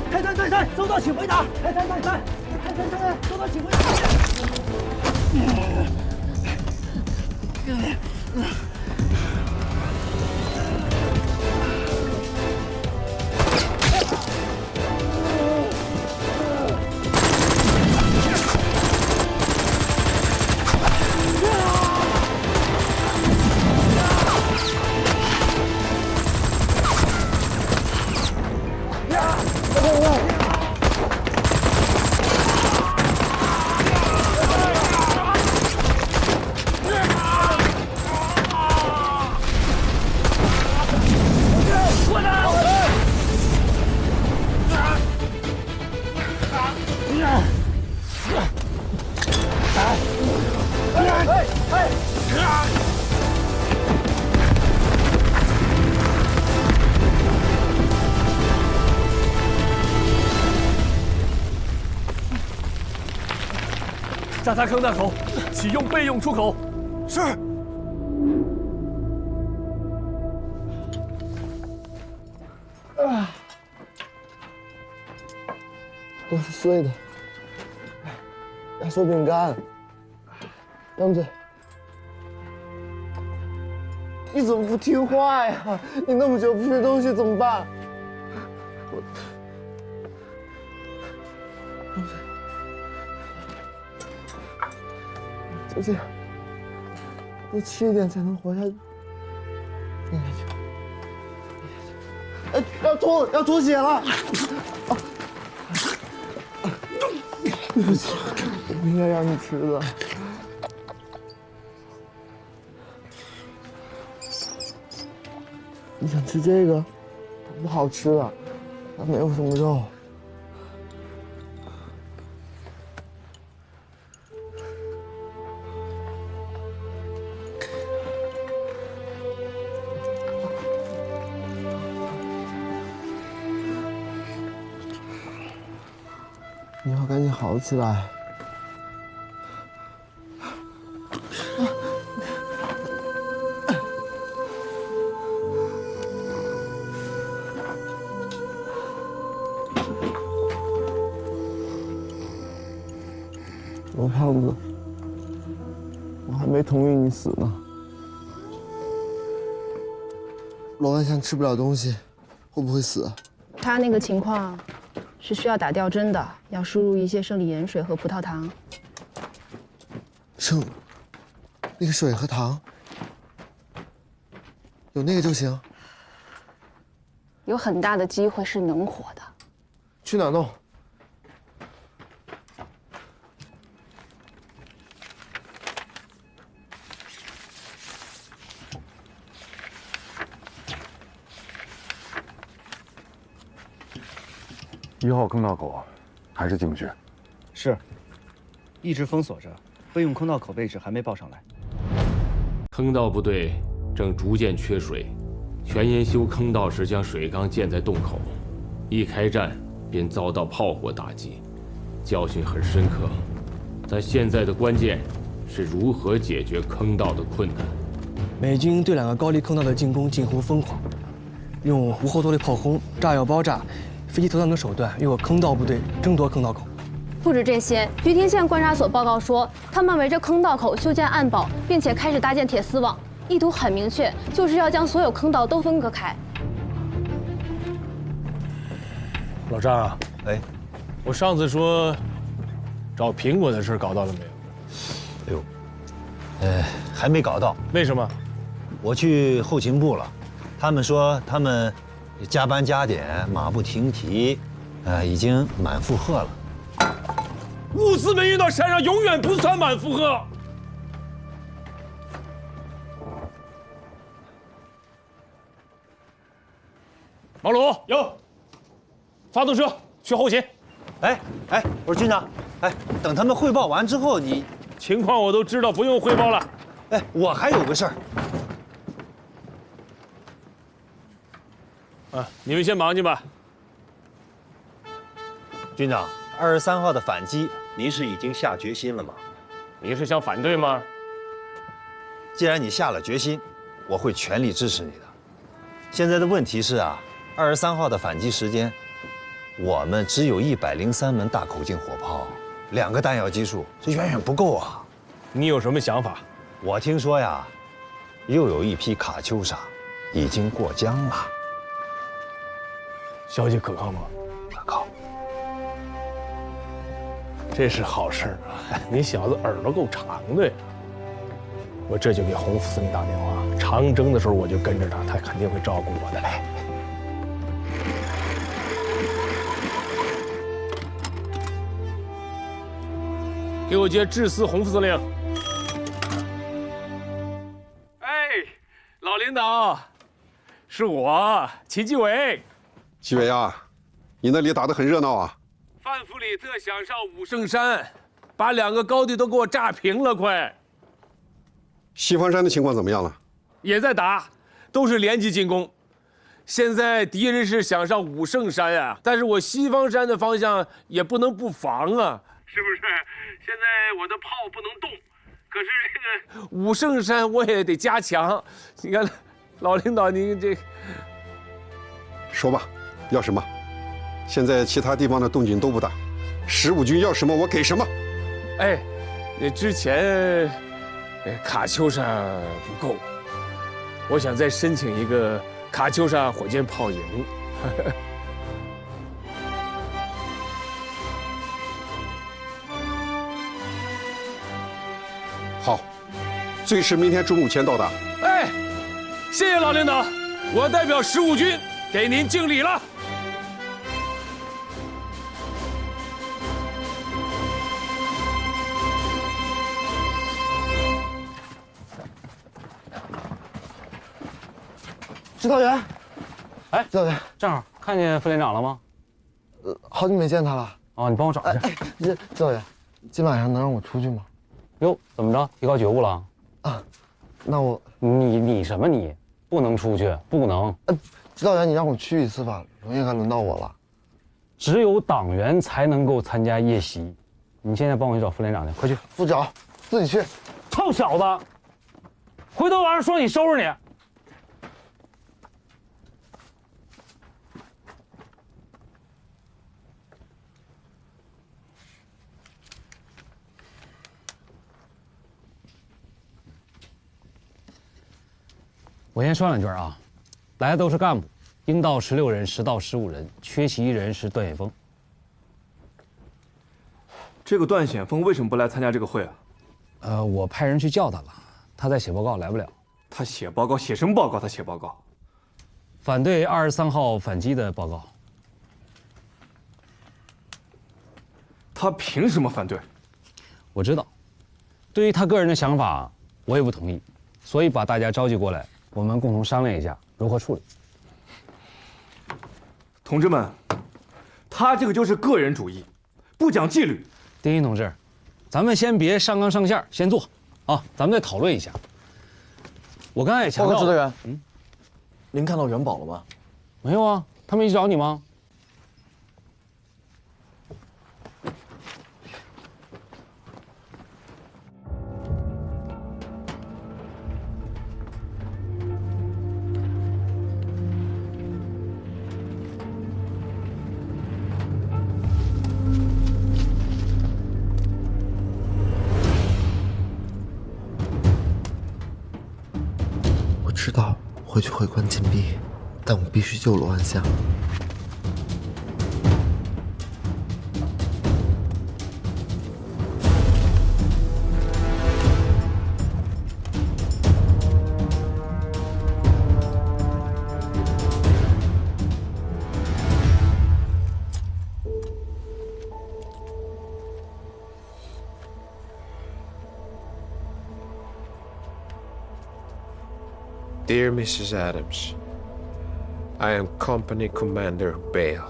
泰山，泰山，收到，请回答。泰山，泰山，泰山，泰山，收到，请回答。炸塌坑道口，启用备用出口。是。都是碎的。压缩饼干。张嘴。你怎么不听话呀？你那么久不吃东西怎么办？就这样，多吃一点才能活下去。哎，要吐血了！对不起，我不应该让你吃的。你想吃这个？它不好吃的，它没有什么肉。 你要赶紧好起来。罗胖子，我还没同意你死呢。罗万象吃不了东西，会不会死？他那个情况。 是需要打吊针的，要输入一些生理盐水和葡萄糖。那个水和糖，有那个就行。有很大的机会是能活的。去哪弄？1号坑道口还是进不去。是，一直封锁着，备用坑道口位置还没报上来。坑道部队正逐渐缺水，全研修坑道时将水缸建在洞口，一开战便遭到炮火打击，教训很深刻。但现在的关键是如何解决坑道的困难。美军对2个高离坑道的进攻近乎疯狂，用无后坐力炮轰、炸药爆炸。 飞机投弹等手段，与我坑道部队争夺坑道口。不止这些，菊亭县观察所报告说，他们围着坑道口修建暗堡，并且开始搭建铁丝网，意图很明确，就是要将所有坑道都分割开。老张啊，哎，我上次说找苹果的事搞到了没有？哎呦，还没搞到。为什么？我去后勤部了，他们说他们加班加点，马不停蹄，已经满负荷了。物资没运到山上，永远不算满负荷。马鲁有，发动车去后勤。哎，我说军长，等他们汇报完之后，你情况我都知道，不用汇报了。哎，我还有个事儿。你们先忙去吧。军长，23号的反击，您是已经下决心了吗？你是想反对吗？既然你下了决心，我会全力支持你的。现在的问题是23号的反击时间，我们只有103门大口径火炮，2个弹药基数，这远远不够啊。你有什么想法？我听说又有一批卡秋莎已经过江了。消息可靠吗？可靠。这是好事啊！你小子耳朵够长的呀！我这就给洪副司令打电话，长征的时候我就跟着他，他肯定会照顾我的。给我接致司洪副司令。老领导，是我齐继伟。齐伟啊，你那里打得很热闹啊！范弗里特想上武圣山，把2个高地都给我炸平了，快！西方山的情况怎么样了？也在打，都是连级进攻。现在敌人是想上武圣山呀，但是我西方山的方向也不能不防啊，是不是？现在我的炮不能动，可是这个武圣山我也得加强。你看，老领导您这说吧，要什么？现在其他地方的动静都不大，15军要什么我给什么。哎，之前卡秋莎不够，我想再申请一个卡秋莎火箭炮营。好，最迟明天中午前到达。哎，谢谢老领导，我代表15军给您敬礼了。指导员，哎，指导员，正好看见副连长了吗？好久没见他了。哦，你帮我找一下。指导员，今晚上能让我出去吗？哟，怎么着？提高觉悟了？那我你什么你？不能出去，不能。指导员，你让我去一次吧，荣幸还轮到我了。只有党员才能够参加夜袭。你现在帮我去找副连长去，快去。不找，自己去。臭小子，回头晚上说你收拾你。我先说两句啊，来的都是干部，应到16人，实到15人，缺席1人是段显峰。这个段显峰为什么不来参加这个会啊？我派人去叫他了，他在写报告，来不了。他写报告写什么报告？他写报告，反对23号反击的报告。他凭什么反对？我知道，对于他个人的想法，我也不同意，所以把大家召集过来。我们共同商量一下如何处理。同志们，他这个就是个人主义，不讲纪律。丁一同志，咱们先别上纲上线，先坐啊，咱们再讨论一下。我刚才也强调，报告指导员，您看到元宝了吗？没有啊，他没去找你吗？我知道回去会关禁闭，但我必须救罗安香。Dear Mrs. Adams, I am Company Commander Bale.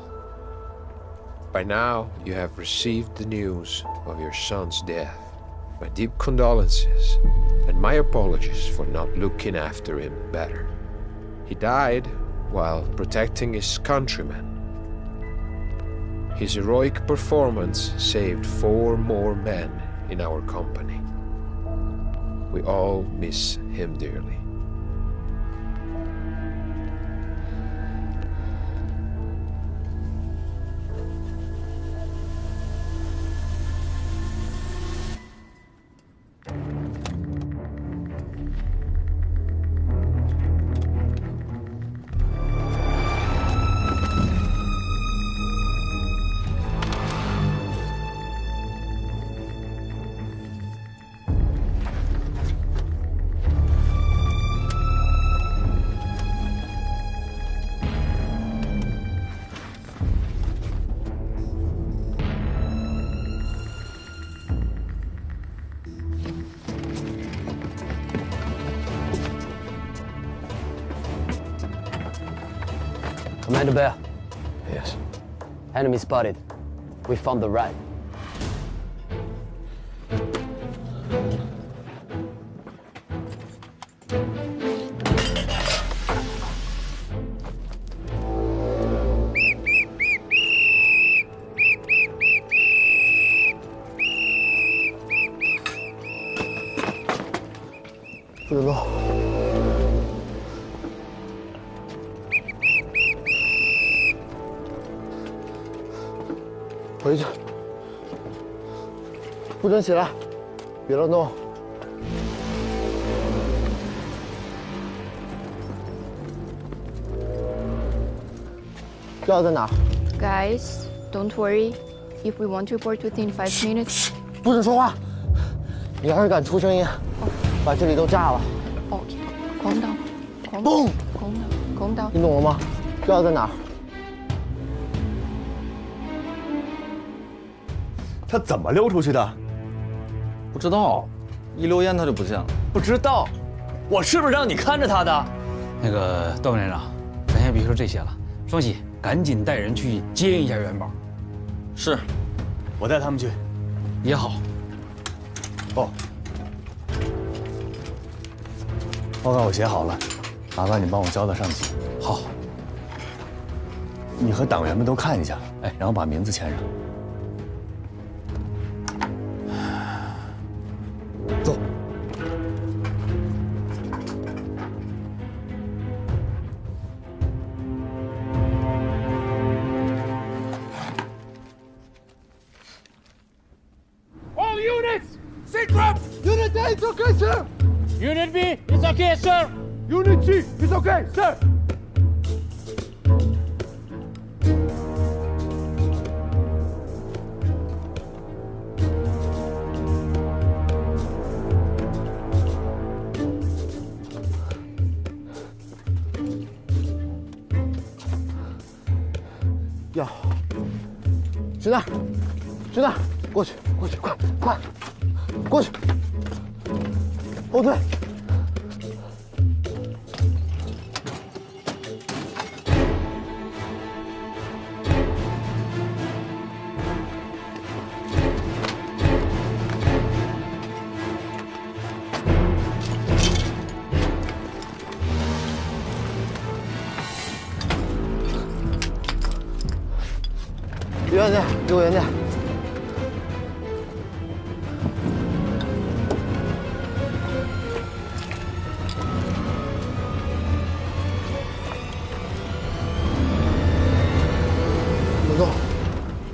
By now, you have received the news of your son's death. My deep condolences and my apologies for not looking after him better. He died while protecting his countrymen. His heroic performance saved 4 more men in our company. We all miss him dearly. Commander Bear. Yes. Enemy spotted. We found the rat.不知道。回去，不准起来，别乱动。药在哪 Guys, don't worry. If we want to report within 5 minutes. 不准说话！你要是敢出声音，把这里都炸了。 Okay, calm down. Calm down. Calm down. Calm down. 你懂了吗？药在哪？他怎么溜出去的？不知道，一溜烟他就不见了。不知道，我是不是让你看着他的？那个段副连长，咱先别说这些了，双喜赶紧带人去接应一下元宝。是，我带他们去。也好。哦。报告我写好了，麻烦你帮我交到上级。好。你和党员们都看一下，哎，然后把名字签上。 走。All units, sit rep. Unit A is okay, sir. Unit B is okay, sir. Unit C is okay, sir.药，去那儿，去那儿，过去，过去，快，快，过去，后退。离远点，离我远点。别动。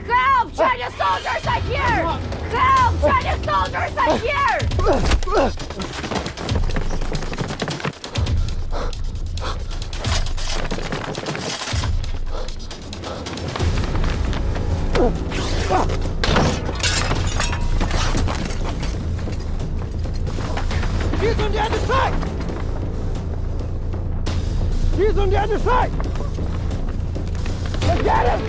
Help! Chinese soldiers are here! Help! Chinese soldiers are here! ！He's on the other side! He's on the other side! Let's get him!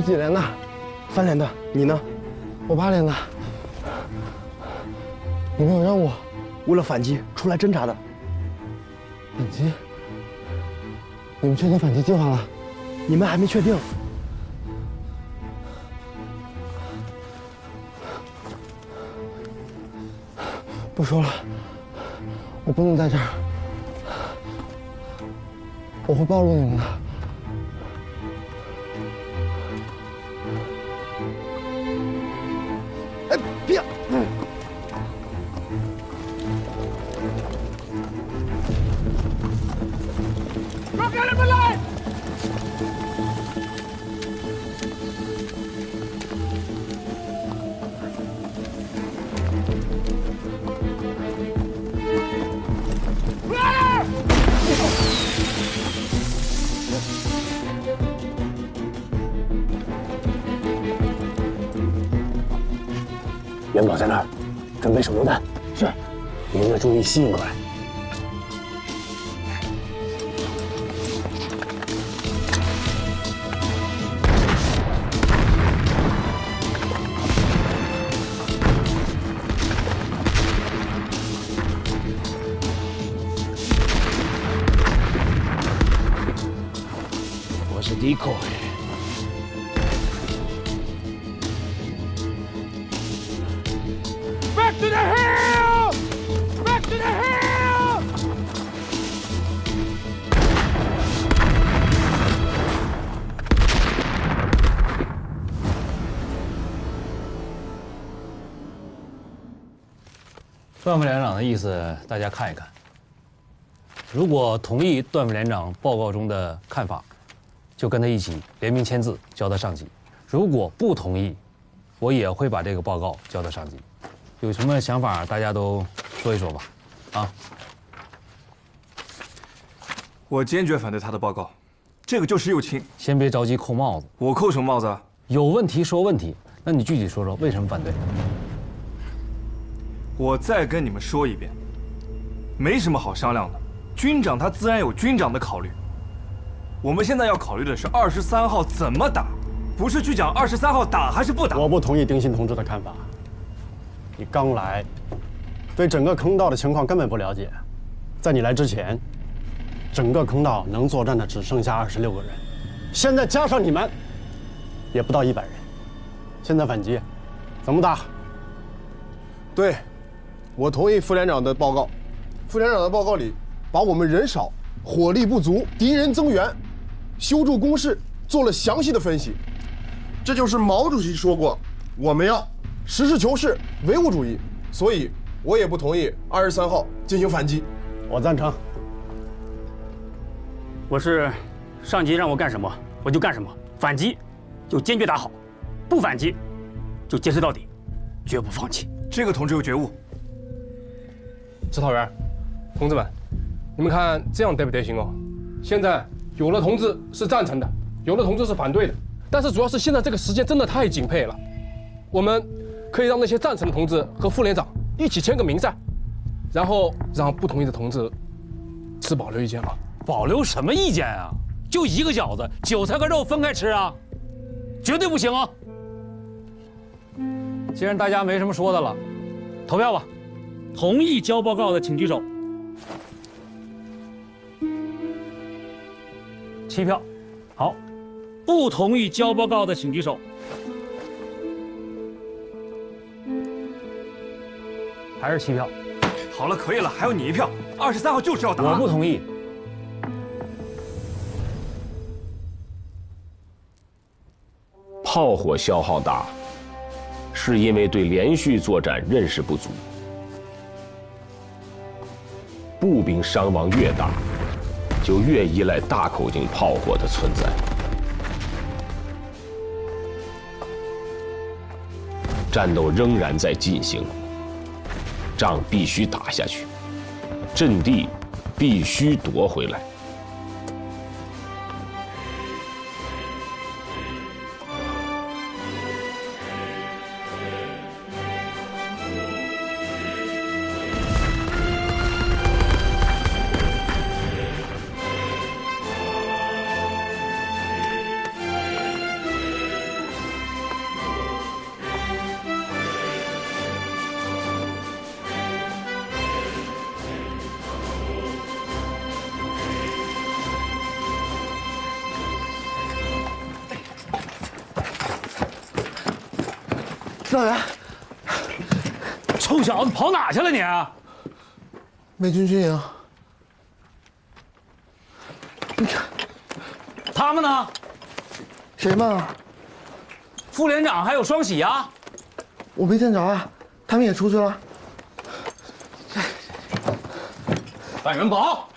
你几连的？3连的。你呢？我8连的。你们有任务，为了反击出来侦查的。反击？你们确定反击计划了？你们还没确定。不说了，我不能在这儿，我会暴露你们的。哎，别！Go get him alive! Fire! 元宝在那儿，准备手榴弹。是，你们的注意吸引过来。我是 decoy。Back to the hill! Back to the hill! 段副连长的意思，大家看一看。如果同意段副连长报告中的看法，就跟他一起联名签字交到上级；如果不同意，我也会把这个报告交到上级。有什么想法，大家都说一说吧。啊，我坚决反对他的报告，这个就是右倾。先别着急扣帽子，我扣什么帽子啊？有问题说问题，那你具体说说为什么反对？我再跟你们说一遍，没什么好商量的。军长他自然有军长的考虑，我们现在要考虑的是23号怎么打，不是去讲23号打还是不打。我不同意丁新同志的看法。你刚来，对整个坑道的情况根本不了解。在你来之前，整个坑道能作战的只剩下26个人，现在加上你们，也不到100人。现在反击，怎么打？对，我同意副连长的报告。副连长的报告里，把我们人少、火力不足、敌人增援、修筑工事做了详细的分析。这就是毛主席说过，我们要实事求是、唯物主义。所以，我也不同意23号进行反击。我赞成。我是上级让我干什么我就干什么，反击就坚决打好，不反击就坚持到底，绝不放弃。这个同志有觉悟。指导员，同志们，你们看这样得不得行哦？现在有的同志是赞成的，有的同志是反对的，但是主要是现在这个时间真的太紧迫了，我们可以让那些赞成的同志和副连长一起签个名噻，然后让不同意的同志持保留意见嘛。保留什么意见啊？就一个饺子，韭菜和肉分开吃啊，绝对不行啊！既然大家没什么说的了，投票吧。同意交报告的请举手。7票。好，不同意交报告的请举手。还是7票。好了，可以了，还有你1票。23号就是要打。我不同意。炮火消耗大，是因为对连续作战认识不足。步兵伤亡越大，就越依赖大口径炮火的存在。战斗仍然在进行，仗必须打下去，阵地必须夺回来。指导员，臭小子跑哪去了你？美军军营。你看，他们呢？谁们啊？副连长还有双喜呀。我没见着啊，他们也出去了。范元宝，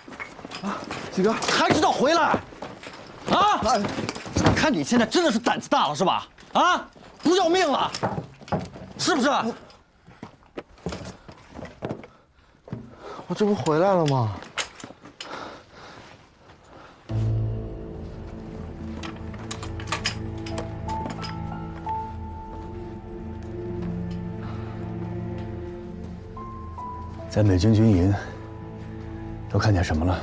啊，几哥还知道回来？啊！看你现在真的是胆子大了是吧？啊，不要命了，是不是？我这不回来了吗？在美军军营都看见什么了？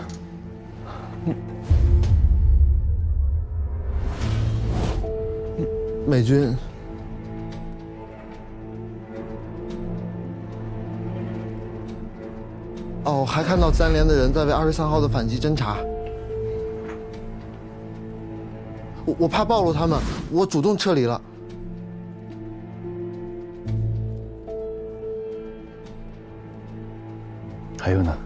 美军。哦，还看到3连的人在为23号的反击侦查。我怕暴露他们，我主动撤离了。还有呢？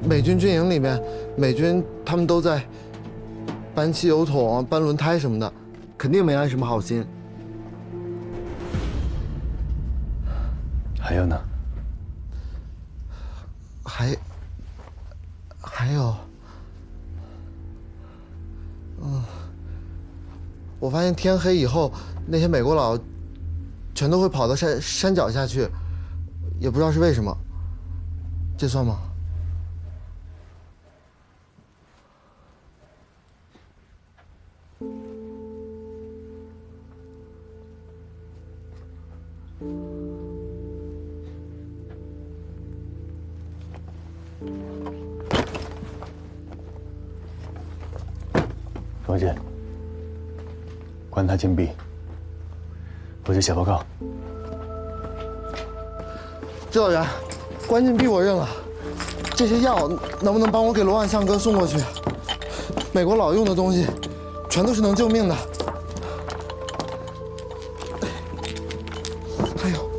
美军军营里面，美军他们都在搬汽油桶、搬轮胎什么的，肯定没安什么好心。还有呢？还有，我发现天黑以后，那些美国佬全都会跑到山脚下去，也不知道是为什么。这算吗？罗姐，关他禁闭，我去写报告。指导员，关禁闭我认了，这些药能不能帮我给罗万象哥送过去？美国佬用的东西，全都是能救命的。还有，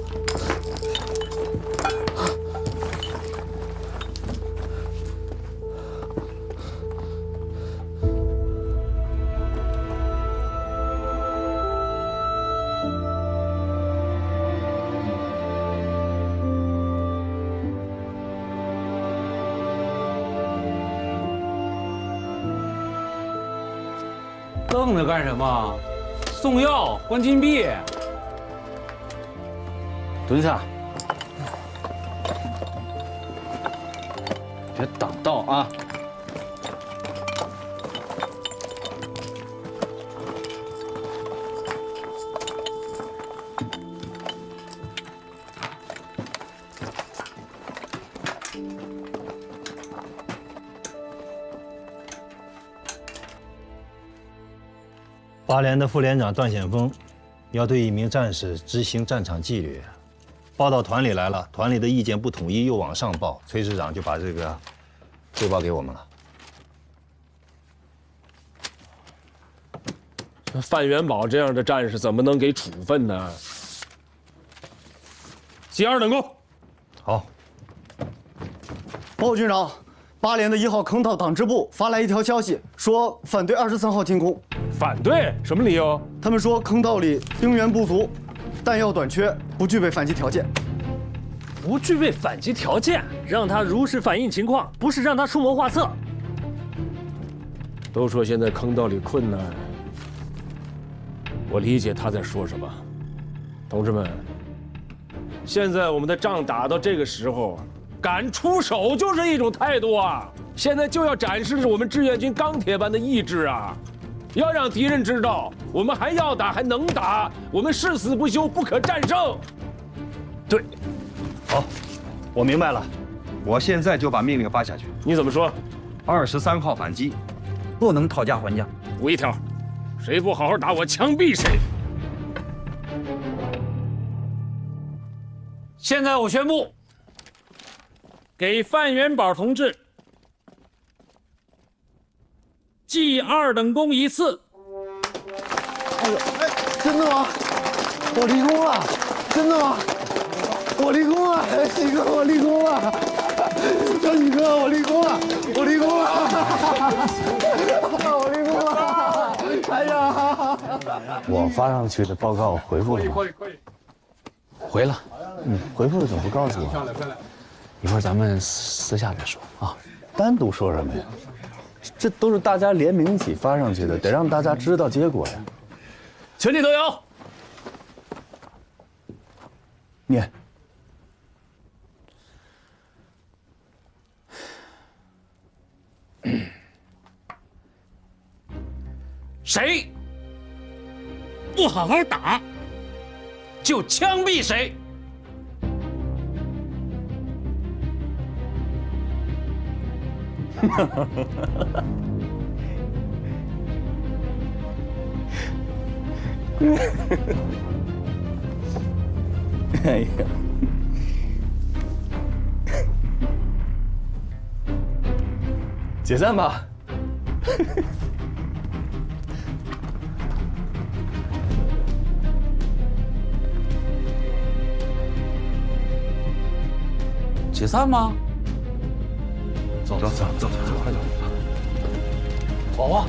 愣着干什么？送药，关禁闭。蹲下，别挡道啊！8连的副连长段显峰要对一名战士执行战场纪律，报到团里来了，团里的意见不统一，又往上报，崔师长就把这个汇报给我们了。范元宝这样的战士怎么能给处分呢？记2等功。好。报告军长，8连的1号坑道党支部发来一条消息，说反对23号进攻。反对？什么理由？他们说坑道里兵源不足，弹药短缺，不具备反击条件。不具备反击条件，让他如实反映情况，不是让他出谋划策。都说现在坑道里困难，我理解他在说什么。同志们，现在我们的仗打到这个时候，敢出手就是一种态度啊！现在就要展示我们志愿军钢铁般的意志啊！要让敌人知道，我们还要打，还能打，我们誓死不休，不可战胜。对，好，我明白了，我现在就把命令发下去。你怎么说？23号反击，不能讨价还价。补一条，谁不好好打，我枪毙谁。现在我宣布，给范元宝同志记2等功1次。真的吗？我立功了！真的吗？我立功了，喜哥，我立功了！张喜哥，我立功了！我立功了！我立功了！哎呀！我发上去的报告回复了吗？可以。回了。回复了怎么不告诉我？一会儿咱们私下再说啊。单独说什么呀？这都是大家联名一起发上去的，得让大家知道结果呀。全体都有。念。谁不好好打，就枪毙谁。哎呀，解散吧。解散吗？走，快走！走啊！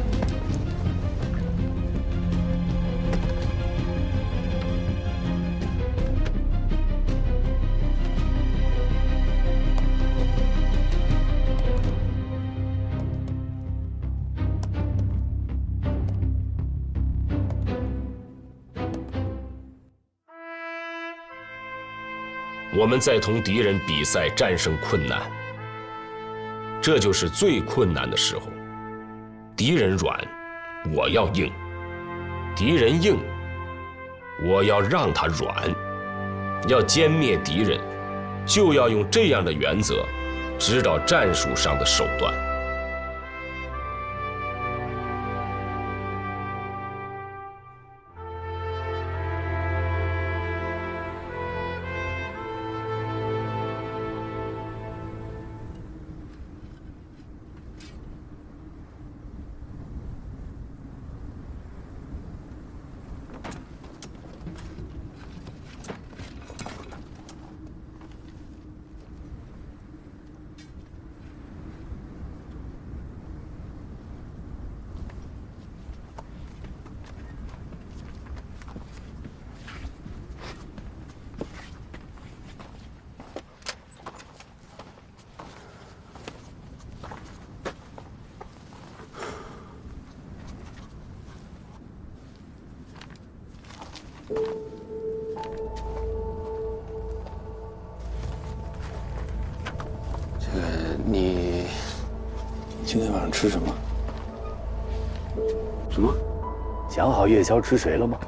我们在同敌人比赛，战胜困难，这就是最困难的时候。敌人软，我要硬；敌人硬，我要让他软。要歼灭敌人，就要用这样的原则，指导战术上的手段。你今天晚上吃什么？什么？讲好夜宵吃谁了吗？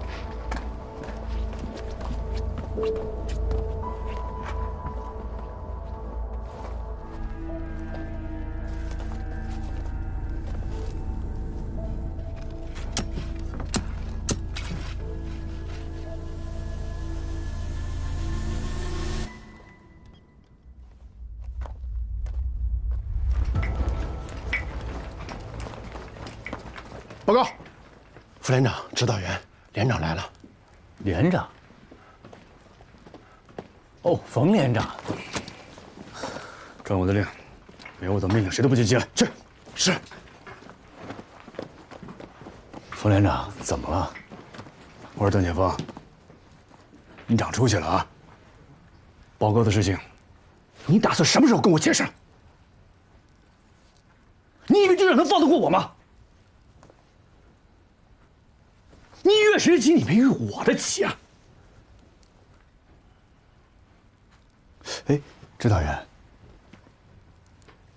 报告，副连长、指导员、连长来了。连长？哦，冯连长。传我的令，没有我的命令，谁都不许进来。去。是。冯连长，怎么了？我说邓建峰，你长出息了啊！报告的事情，你打算什么时候跟我解释？你以为军长能放得过我吗？你越谁的急，你没越我的急啊！哎，指导员，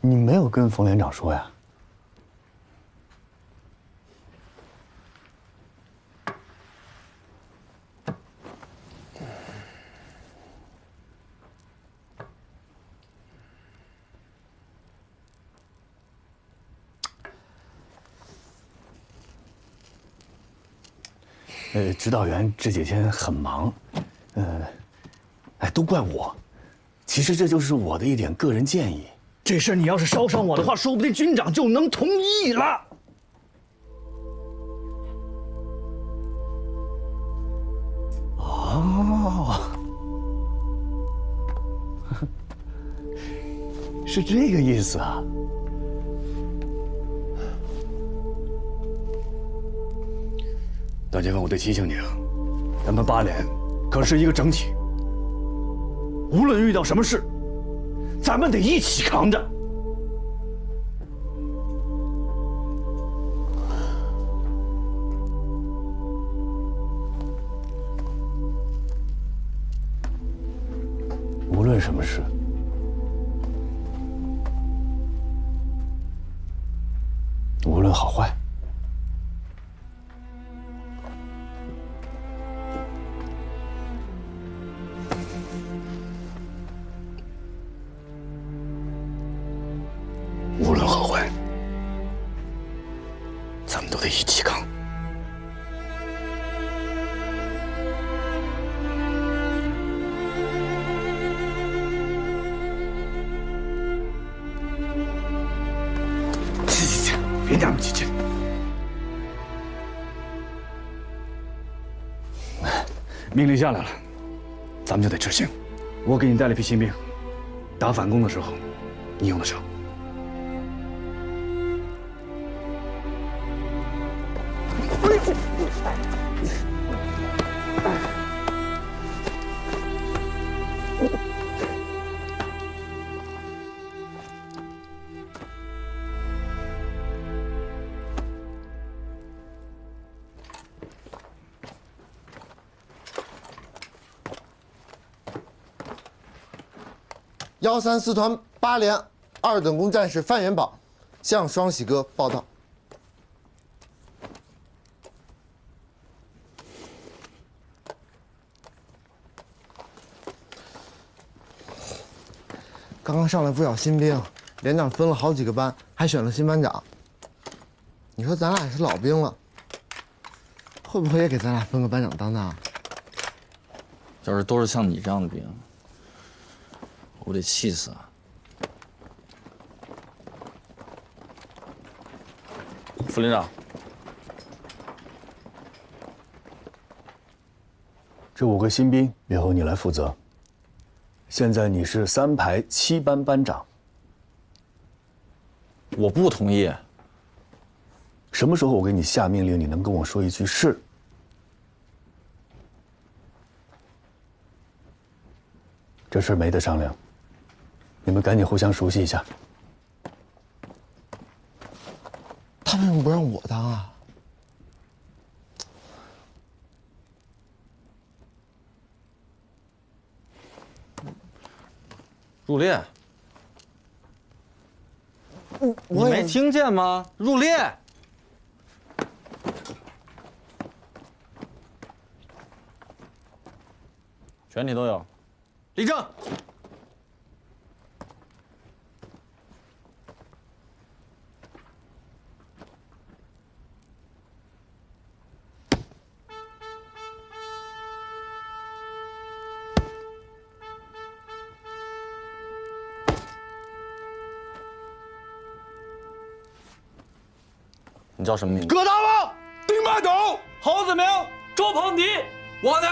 你没有跟冯连长说呀？指导员这几天很忙，都怪我。其实这就是我的一点个人建议。这事你要是捎上我的话，说不定军长就能同意了。是这个意思啊？大警官，我得提醒你啊，咱们8连可是一个整体，无论遇到什么事，咱们得一起扛着。无论什么事，无论好坏。无论好坏，咱们都得一起扛。去，别娘们唧唧。命令下来了，咱们就得执行。我给你带了批新兵，打反攻的时候，你用得上。134团8连2等功战士范元宝向双喜哥报道。刚刚上来不少新兵，连长分了好几个班，还选了新班长。你说咱俩也是老兵了，会不会也给咱俩分个班长当当？要是都是像你这样的兵，我得气死啊！副连长，这5个新兵由你来负责。现在你是3排7班班长。我不同意。什么时候我给你下命令，你能跟我说一句是？这事没得商量，你们赶紧互相熟悉一下。他为什么不让我当啊？入列！我没听见吗？入列！全体都有。立正！你叫什么名字？葛大王、丁八斗、侯子明、周鹏迪，我呢？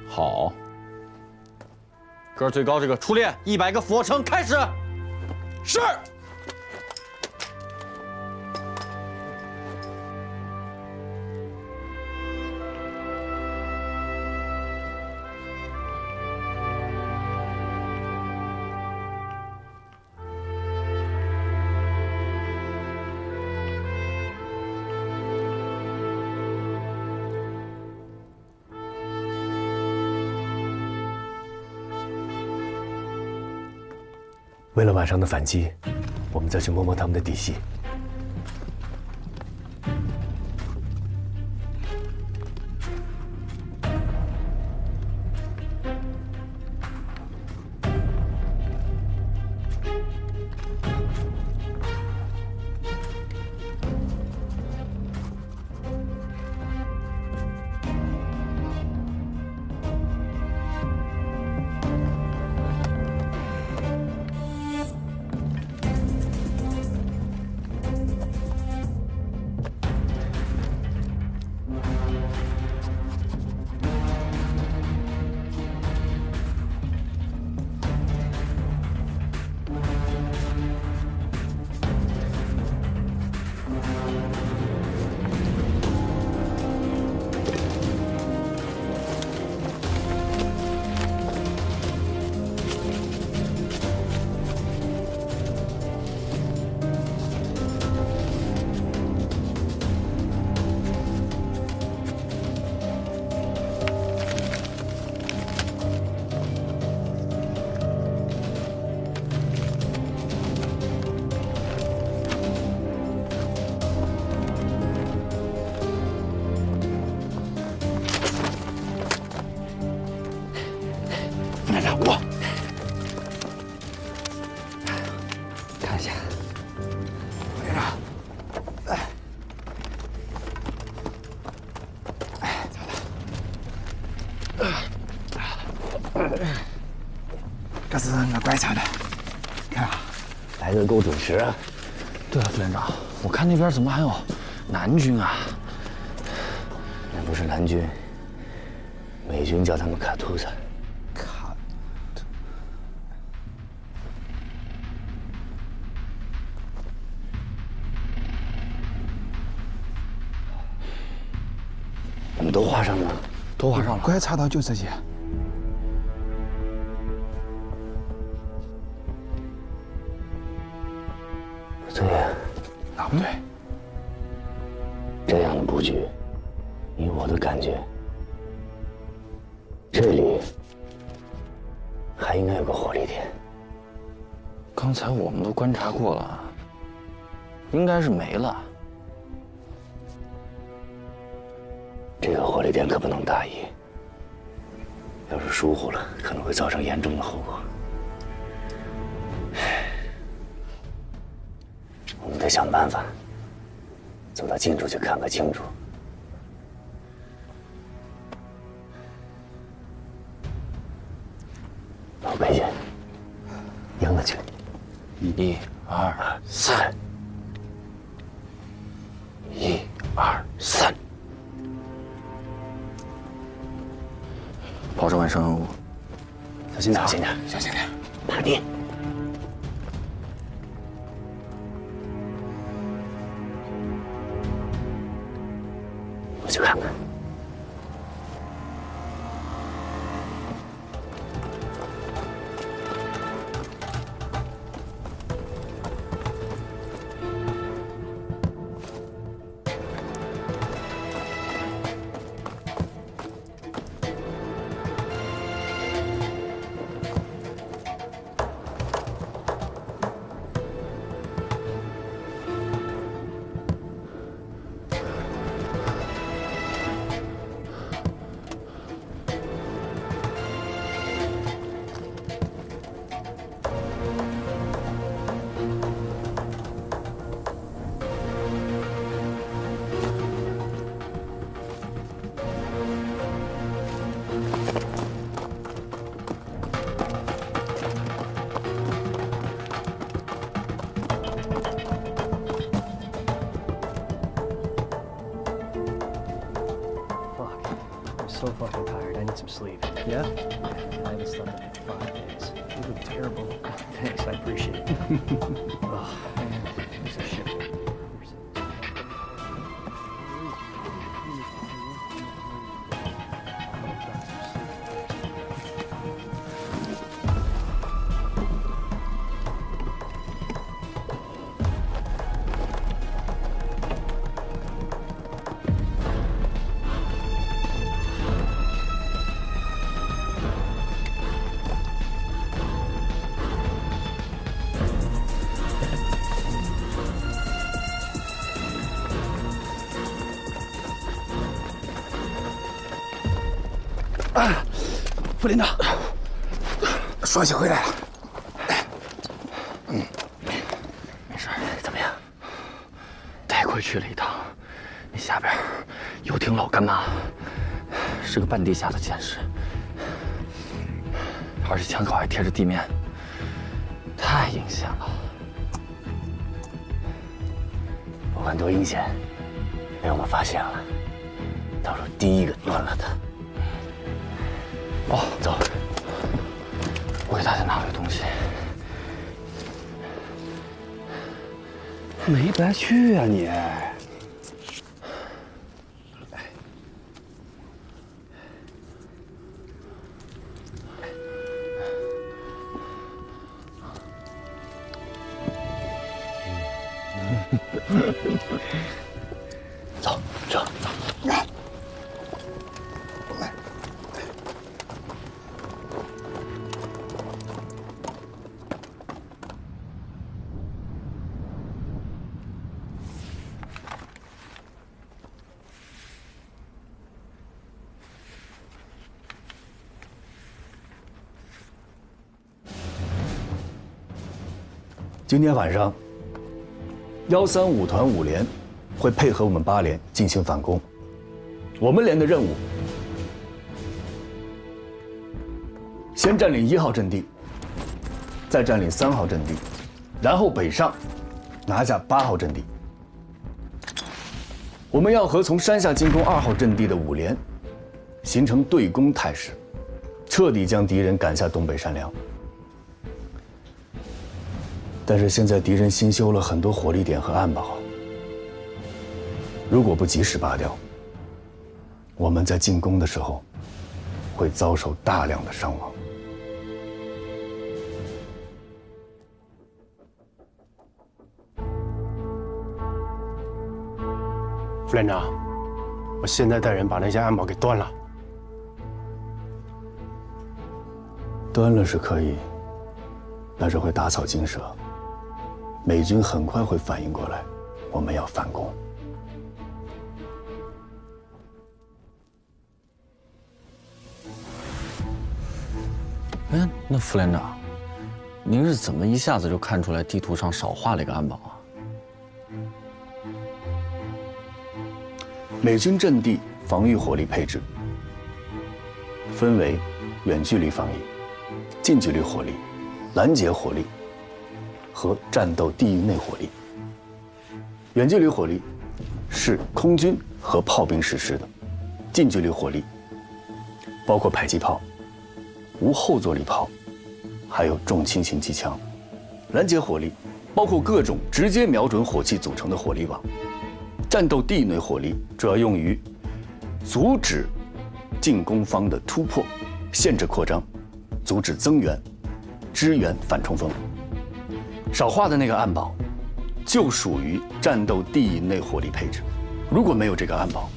好。个儿最高这个出列100个俯卧撑，开始。是。为了晚上的反击，我们再去摸摸他们的底细。可是我观察的，看啊，来的够准时啊。对了，副连长，我看那边怎么还有南军啊？那不是南军，美军叫他们卡图萨。卡。我们都画上了，都画上了。观察到就这些。不对呀，哪不对？这样的布局，以我的感觉，这里还应该有个火力点。刚才我们都观察过了，应该是没了。这个火力点可不能大意，要是疏忽了，可能会造成严重的后果。我们得想办法走到近处去看个清楚。老北去，迎了去，1、2、3，1、2、3，保证完成任务。小心点，小心点，小心点，打地。我去看看。So fucking tired. I need some sleep. Yeah? I haven't slept in 5 days. You look terrible. Thanks, I appreciate it. Oh, man, this is shit. Ah, 副连长，双喜回来了。没事，怎么样？太快去了一趟，那下边有挺老干妈，是个半地下的监视，而且枪口还贴着地面，太阴险了。不管多阴险，被我们发现了，到时候第一个端了他。哦，走，我给大家拿回东西。没白去啊你！走，这走。今天晚上，135团5连会配合我们8连进行反攻。我们连的任务，先占领1号阵地，再占领3号阵地，然后北上，拿下8号阵地。我们要和从山下进攻2号阵地的5连形成对攻态势，彻底将敌人赶下东北山梁。但是现在敌人新修了很多火力点和暗堡，如果不及时拔掉，我们在进攻的时候会遭受大量的伤亡。副连长，我现在带人把那些暗堡给端了。端了是可以，但是会打草惊蛇。美军很快会反应过来，我们要反攻。哎，那副连长，您是怎么一下子就看出来地图上少画了一个暗堡啊？美军阵地防御火力配置分为远距离防御、近距离火力、拦截火力和战斗地域内火力。远距离火力是空军和炮兵实施的，近距离火力包括迫击炮、无后坐力炮，还有重轻型机枪。拦截火力包括各种直接瞄准火器组成的火力网。战斗地域内火力主要用于阻止进攻方的突破、限制扩张、阻止增援、支援反冲锋。少画的那个暗堡就属于战斗地域内火力配置。如果没有这个暗堡，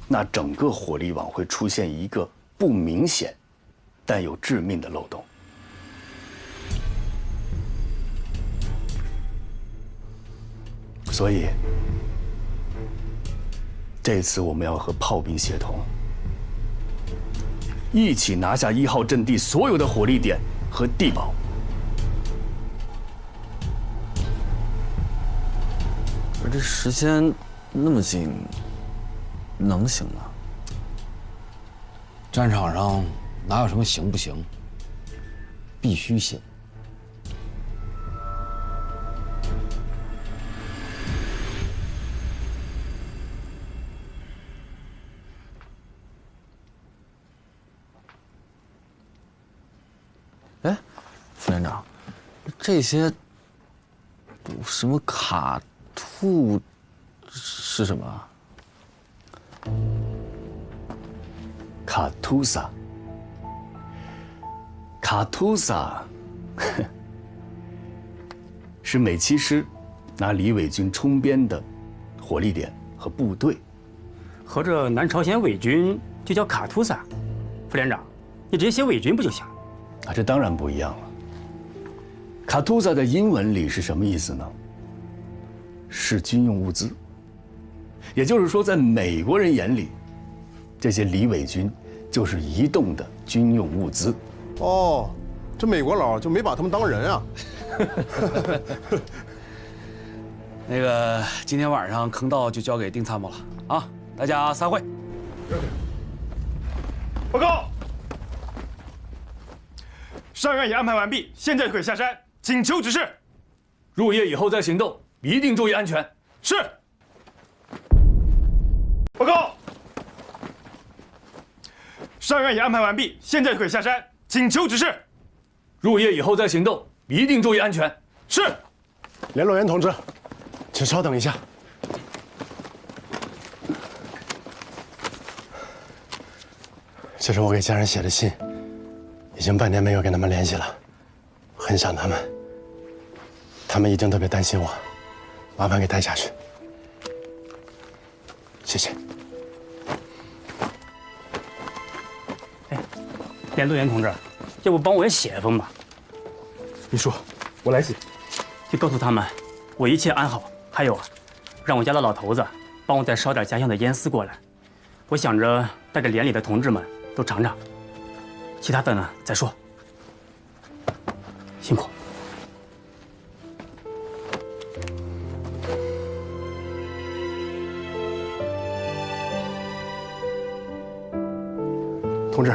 那整个火力网会出现一个不明显但有致命的漏洞。所以这次我们要和炮兵协同，一起拿下1号阵地所有的火力点和地堡。可这时间那么近，能行吗？战场上哪有什么行不行，必须行。哎，副连长，这些什么卡兔是什么？卡图萨，卡图萨，是美七师拿李伪军充编的火力点和部队。合着南朝鲜伪军就叫卡图萨？副连长，你直接写伪军不就行？啊，这当然不一样了。卡图萨在英文里是什么意思呢？是军用物资。也就是说，在美国人眼里，这些李伪军就是移动的军用物资。哦，这美国佬就没把他们当人啊。那个，今天晚上坑道就交给丁参谋了啊！大家散会。报告，上元已安排完毕，现在可以下山，请求指示。入夜以后再行动，一定注意安全。是。报告，上元已安排完毕，现在可以下山，请求指示。入夜以后再行动，一定注意安全。是。联络员同志，请稍等一下。这是我给家人写的信，已经半年没有跟他们联系了，很想他们。他们一定特别担心我，麻烦给带下去。谢谢。哎，联络员同志，要不帮我也写一封吧？你说，我来写。就告诉他们，我一切安好。还有，让我家的老头子帮我再烧点家乡的烟丝过来。我想着带着连里的同志们都尝尝，其他的呢再说。辛苦。同志，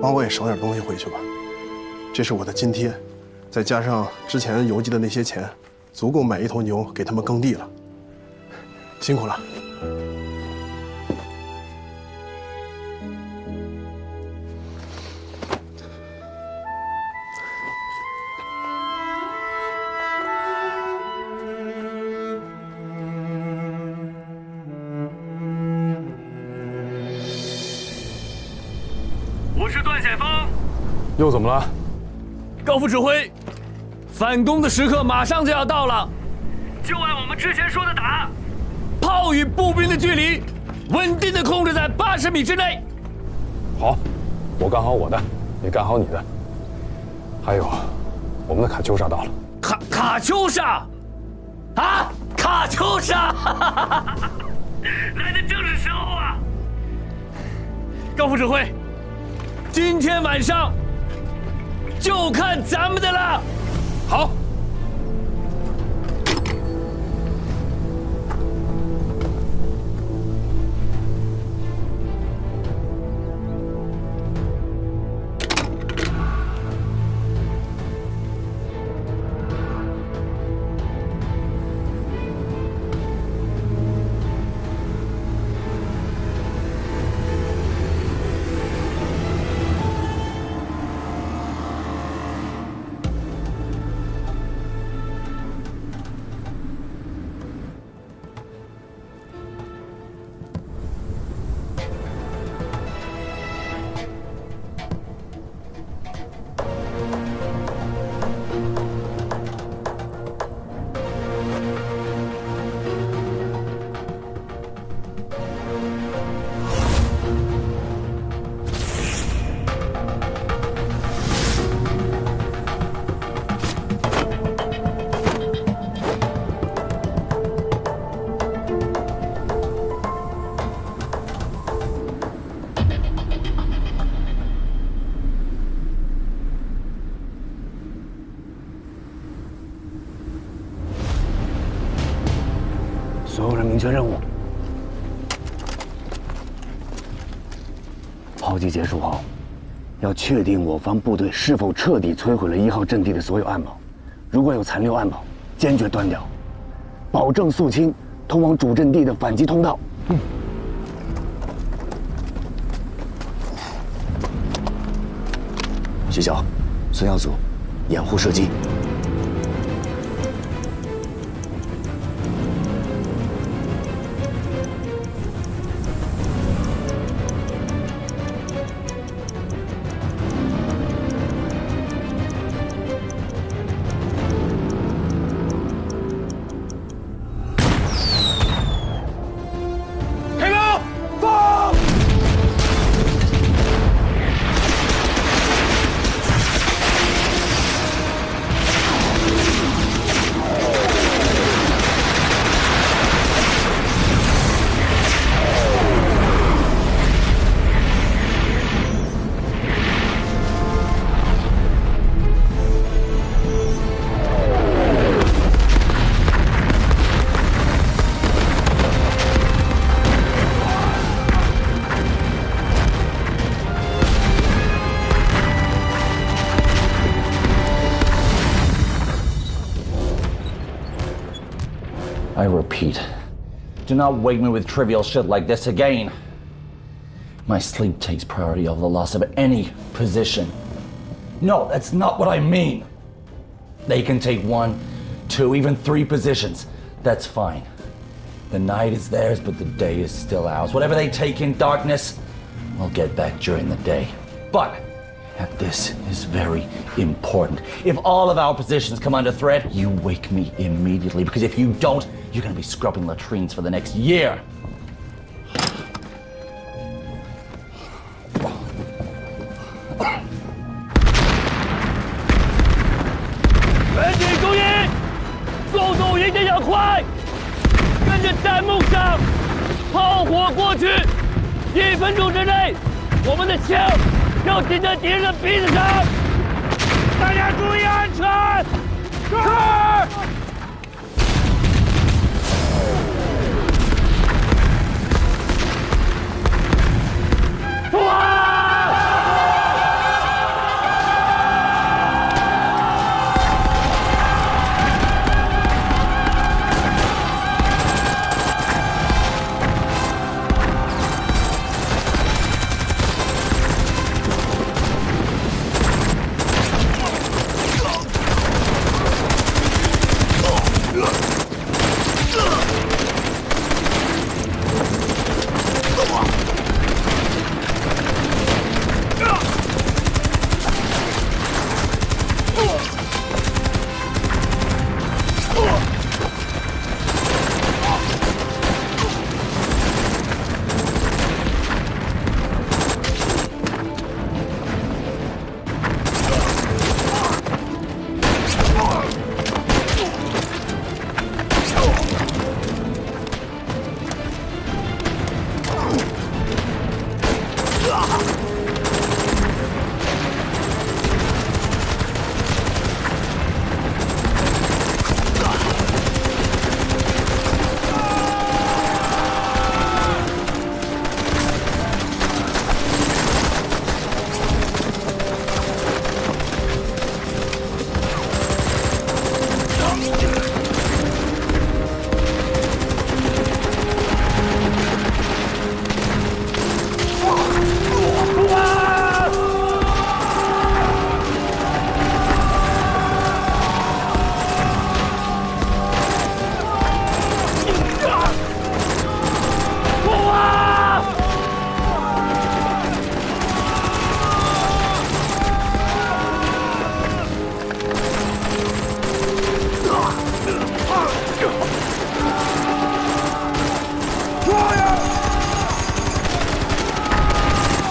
帮我也捎点东西回去吧。这是我的津贴，再加上之前邮寄的那些钱，足够买1头牛给他们耕地了。辛苦了。我是段显峰。又怎么了？高副指挥，反攻的时刻马上就要到了，就按我们之前说的打，炮与步兵的距离稳定的控制在80米之内。好，我干好我的，你干好你的。还有，我们的卡秋莎到了。卡秋莎，啊，卡秋莎，来的正是时候啊！高副指挥，今天晚上就看咱们的了。好。所有人明确任务。炮击结束后，要确定我方部队是否彻底摧毁了1号阵地的所有暗堡，如果有残留暗堡，坚决断掉，保证肃清通往主阵地的反击通道。徐晓、孙耀祖，掩护射击。I repeat, do not wake me with trivial shit like this again. My sleep takes priority over the loss of any position. No, that's not what I mean. They can take 1, 2, even 3 positions. That's fine. The night is theirs, but the day is still ours. Whatever they take in darkness, we'll get back during the day. But, and this is very important, if all of our positions come under threat, you wake me immediately, because if you don't, you're gonna be scrubbing latrines for the next year. 全体注意，速度一定要快，跟着弹幕上，炮火过去，1分钟之内，我们的枪要顶在敌人的鼻子上。大家注意安全！是。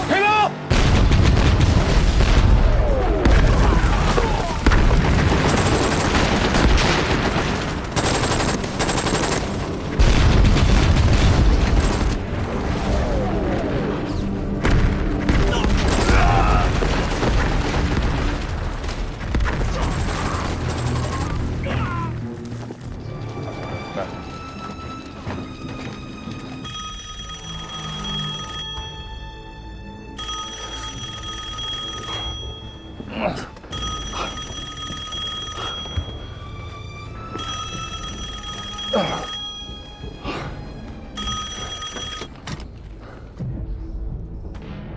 开炮！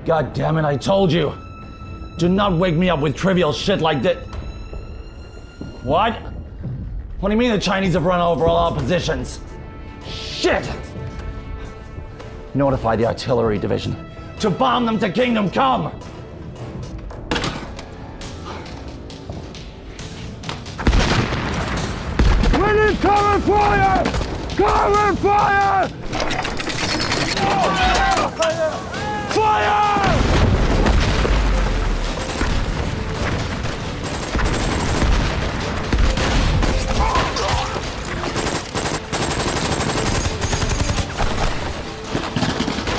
God damn it, I told you. Do not wake me up with trivial shit like this. What? What do you mean the Chinese have run over all our positions? Shit! Notify the artillery division to bomb them to Kingdom Come! We need cover fire! Cover fire! Fire!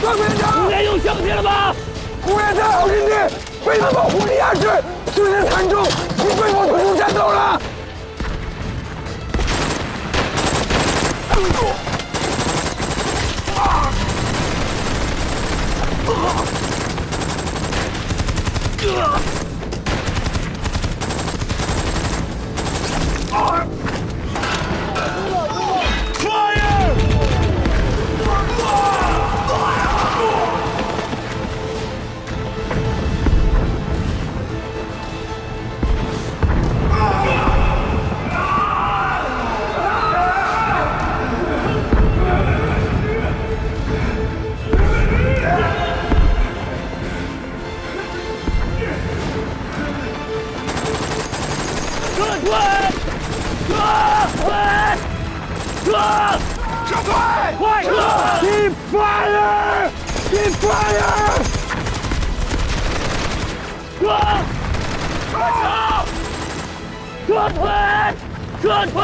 段连长，你连用相机了吧？乌元山好阵地被他们火力压制，虽然惨重，已被我退出战斗了。 Keep fire! Keep fire! 撤退！撤退！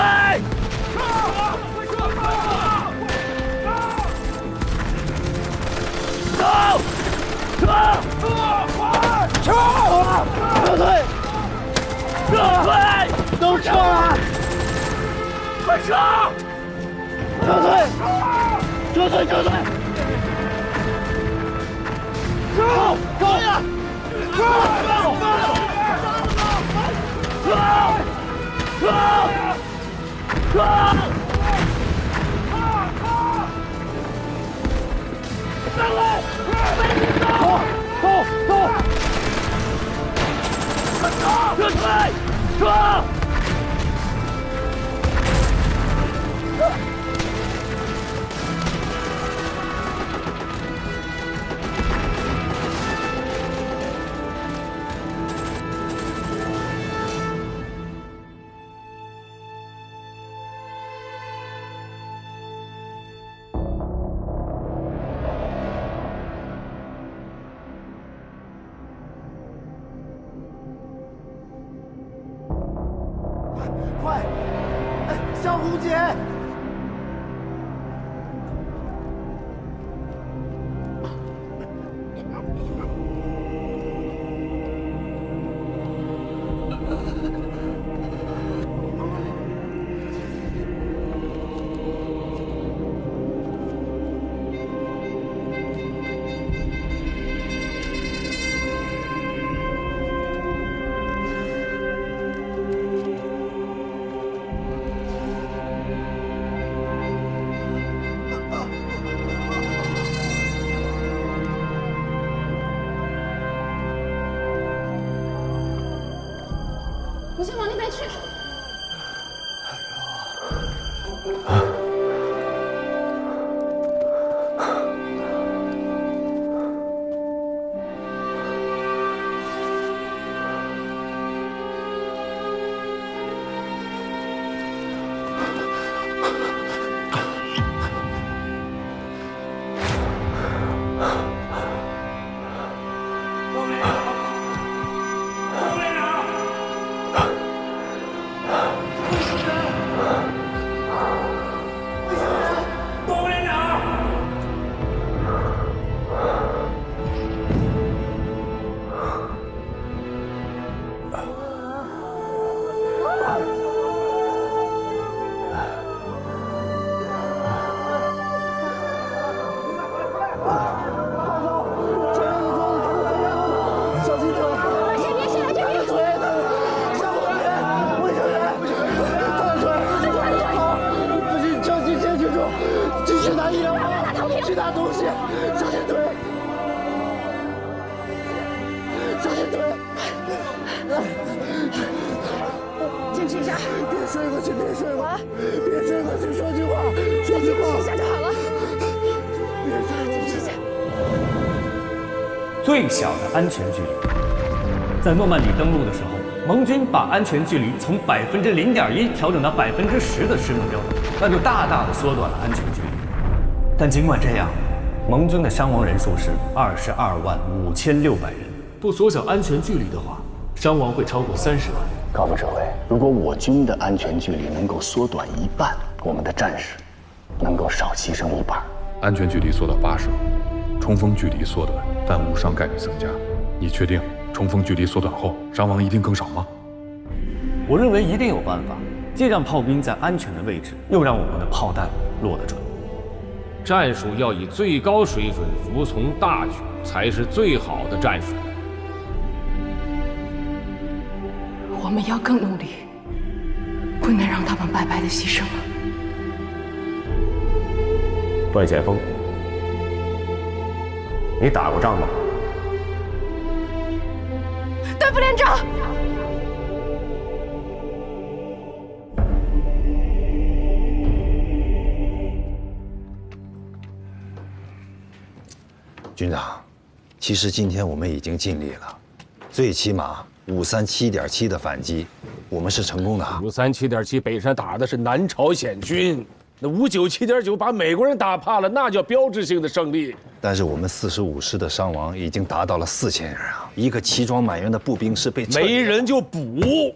走！撤！撤退！撤退！都撤了！快撤！撤退！撤退！撤退！走！走呀！走！走！撤！撤！上来！走！走！走！撤退！撤！ 快！哎，香红姐！你先往那边去。去拿东西，小心腿，小心腿。坚持一下，别睡过去，别睡过去，别睡过去，说句话，说句话，坚持一下就好了。别睡过去。最小的安全距离，在诺曼底登陆的时候，盟军把安全距离从0.1%调整到10%的师能标准，那就大大的缩短了安全距离。但尽管这样，盟军的伤亡人数是225600人。不缩小安全距离的话，伤亡会超过30万。高副指挥，如果我军的安全距离能够缩短1半，我们的战士能够少牺牲1半。安全距离缩到80，冲锋距离缩短，但无伤概率增加。你确定冲锋距离缩短后伤亡一定更少吗？我认为一定有办法，既让炮兵在安全的位置，又让我们的炮弹落得准。战术要以最高水准服从大局，才是最好的战术。我们要更努力，不能让他们白白的牺牲了。段先锋，你打过仗吗？段副连长。军长，其实今天我们已经尽力了，最起码537.7的反击，我们是成功的。537.7北山打的是南朝鲜军，那597.9把美国人打怕了，那叫标志性的胜利。但是我们45师的伤亡已经达到了4000人啊！一个齐装满员的步兵是被没人就补，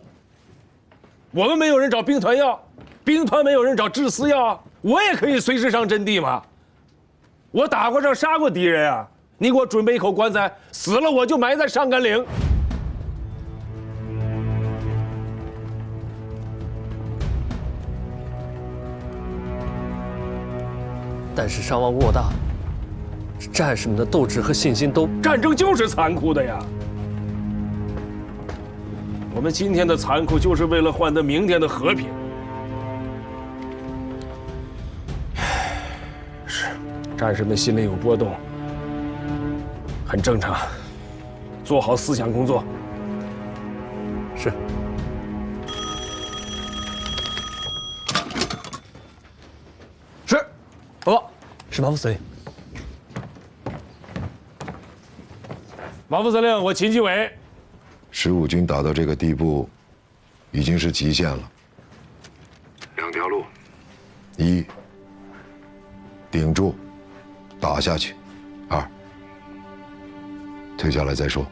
我们没有人找兵团要，兵团没有人找制私要，我也可以随时上阵地嘛。我打过仗，杀过敌人啊！你给我准备一口棺材，死了我就埋在上甘岭。但是伤亡过大，战士们的斗志和信心都……战争就是残酷的呀。我们今天的残酷，就是为了换得明天的和平。是，战士们心里有波动，很正常。做好思想工作。是。是。报告，是马副司令。马副司令，我秦基伟。15军打到这个地步，已经是极限了。2条路：一，顶住，打下去；二，退下来再说。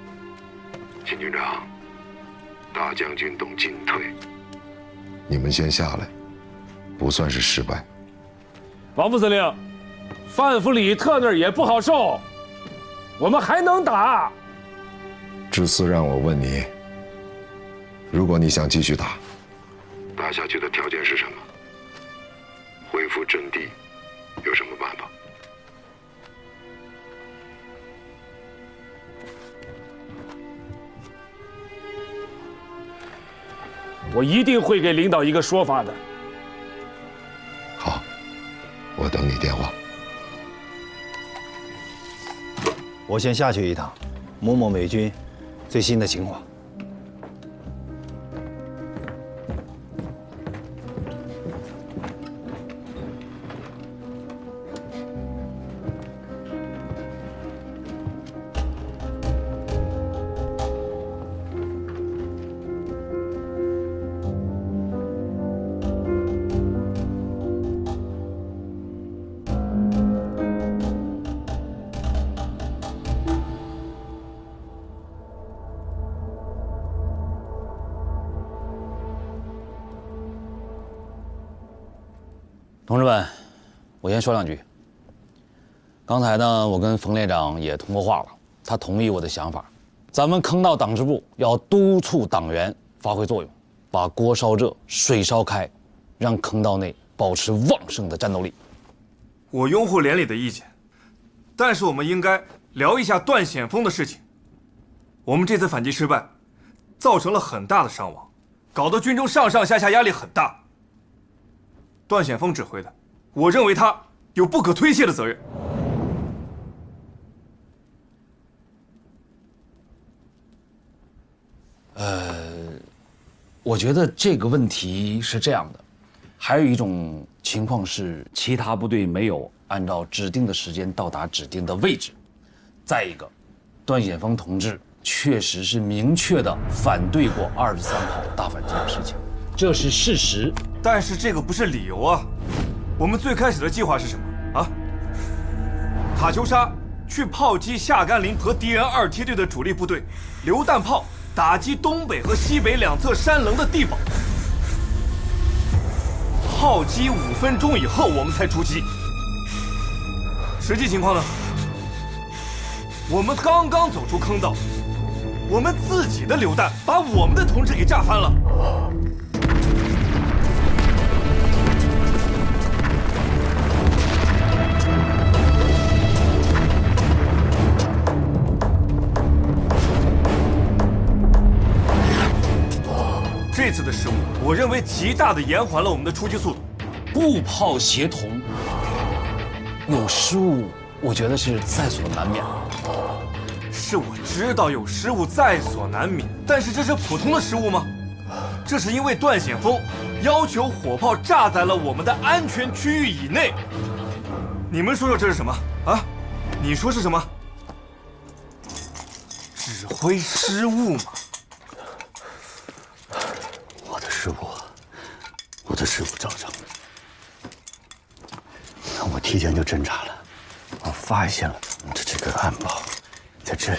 秦军长，大将军懂进退。你们先下来，不算是失败。王副司令，范弗里特那儿也不好受，我们还能打。这次让我问你，如果你想继续打，打下去的条件是什么？恢复阵地有什么办法？我一定会给领导一个说法的。好，我等你电话。我先下去一趟，摸摸美军最新的情况。同志们，我先说两句。刚才呢，我跟冯连长也通过话了，他同意我的想法。咱们坑道党支部要督促党员发挥作用，把锅烧热、水烧开，让坑道内保持旺盛的战斗力。我拥护连里的意见，但是我们应该聊一下段显锋的事情。我们这次反击失败，造成了很大的伤亡，搞得军中上上下下压力很大。段显锋指挥的，我认为他有不可推卸的责任。我觉得这个问题是这样的，还有一种情况是其他部队没有按照指定的时间到达指定的位置。再一个，段显峰同志确实是明确的反对过23号大反击的事情，这是事实。但是这个不是理由啊！我们最开始的计划是什么啊？塔秋莎去炮击夏甘林和敌人2梯队的主力部队，榴弹炮打击东北和西北两侧山棱的地堡。炮击5分钟以后，我们才出击。实际情况呢？我们刚刚走出坑道，我们自己的榴弹把我们的同志给炸翻了。这次的失误，我认为极大的延缓了我们的出击速度。步炮协同有失误，我觉得是在所难免。是我知道有失误在所难免，但是这是普通的失误吗？这是因为段显峰要求火炮炸在了我们的安全区域以内。你们说说这是什么啊？你说是什么？指挥失误吗？我的失误造成的。我提前就侦查了，我发现了我们的这个暗堡，在这里，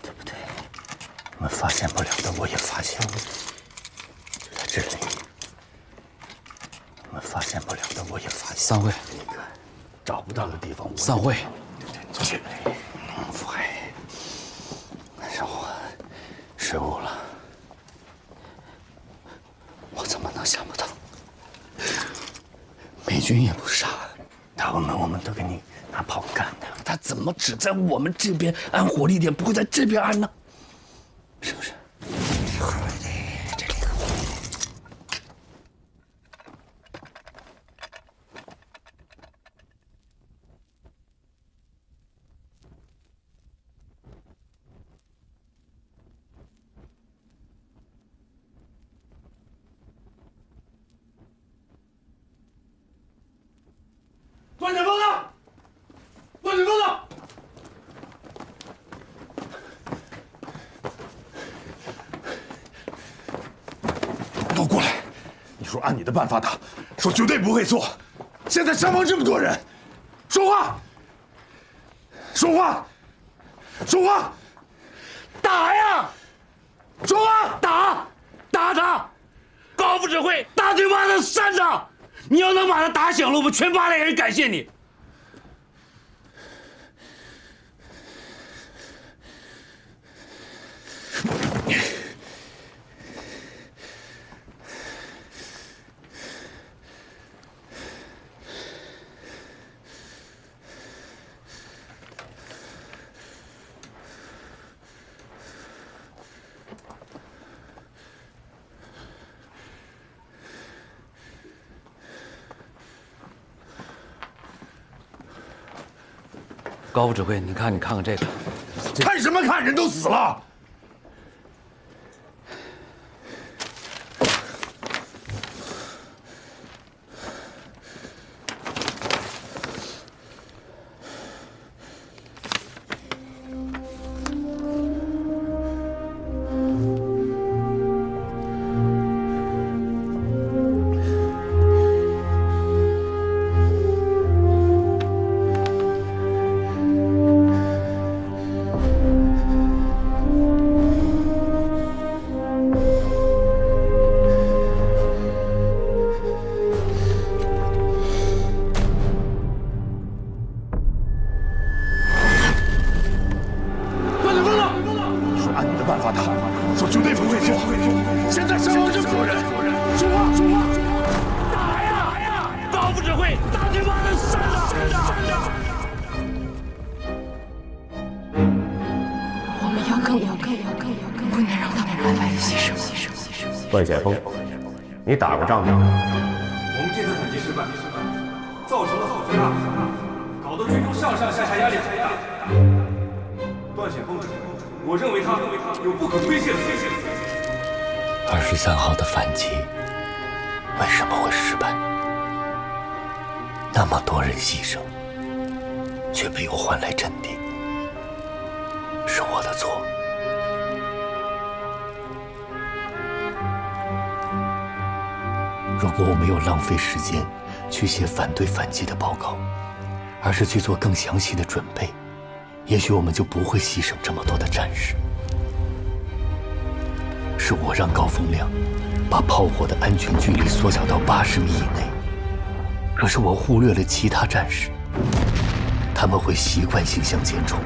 对不对？我们发现不了的，我也发现了，在这里。我们发现不了的，我也发现。散会。那个找不到的地方，散会。这里。是我失误了。我怎么能想不到？美军也不傻，我们都给你拿炮干的，他怎么只在我们这边按火力点，不会在这边按呢？是不是？这里。段显峰呢？段显峰呢？给我过来！你说按你的办法打，说绝对不会错。现在伤亡这么多人，说话！说话！说话！打呀！说话！打他！高副指挥，大嘴巴子扇他！你要能把他打醒了，我们全800人感谢你。高副指挥，你看看这个。看什么看？人都死了。段显峰，你打过仗吗？我们这次反击失败，造成了后坐大搞得军中上下压力很大。段显峰指挥，我认为他有不可推卸的责任。23号的反击为什么会失败？那么多人牺牲，却没有换来镇定，是我的错。如果我没有浪费时间去写反对反击的报告，而是去做更详细的准备，也许我们就不会牺牲这么多的战士。是我让高风亮把炮火的安全距离缩小到80米以内，可是我忽略了其他战士，他们会习惯性向前冲，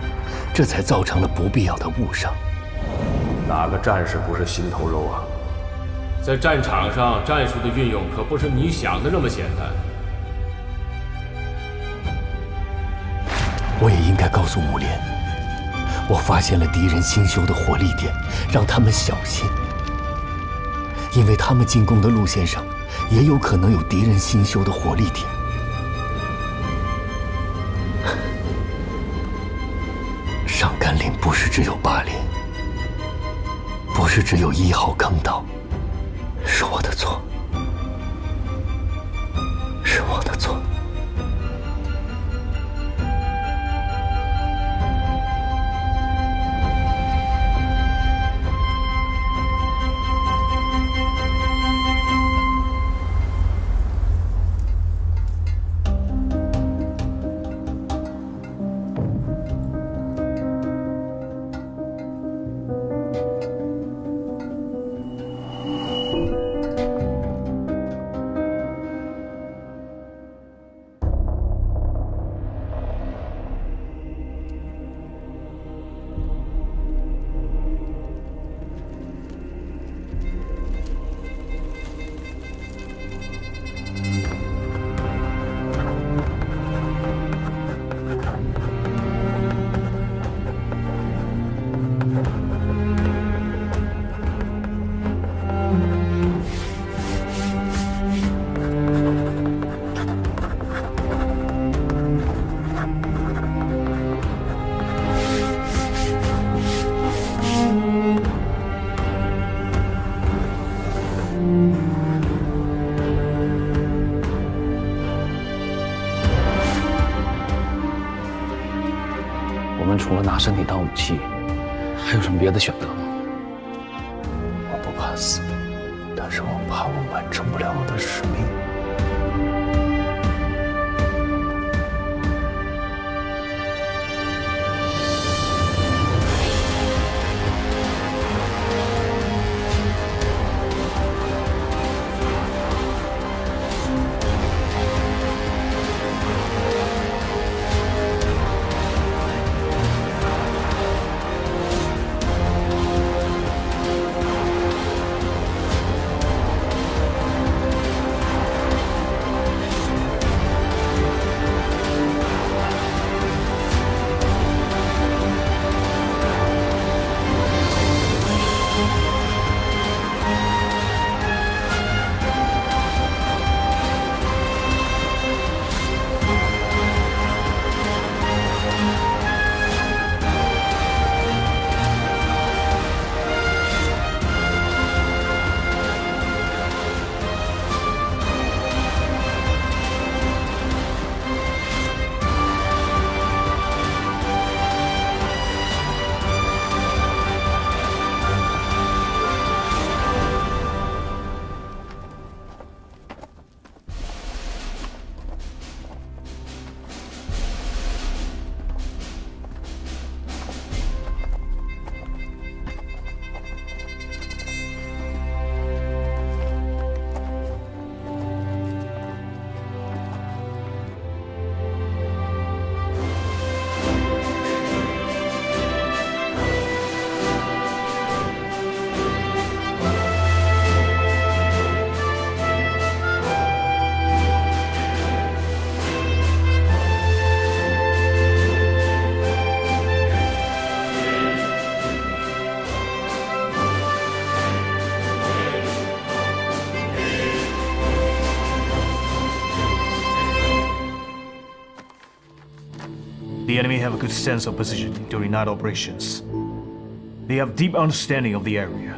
这才造成了不必要的误伤。哪个战士不是心头肉啊？在战场上，战术的运用可不是你想的那么简单。我也应该告诉5连，我发现了敌人新修的火力点，让他们小心，因为他们进攻的路线上也有可能有敌人新修的火力点。上甘岭不是只有8连，不是只有1号坑道，是我的错，是我的错。除了拿身体当武器，还有什么别的选择吗？我不怕死，但是我怕我完成不了我的使命。The enemy have a good sense of position during night operations. They have deep understanding of the area,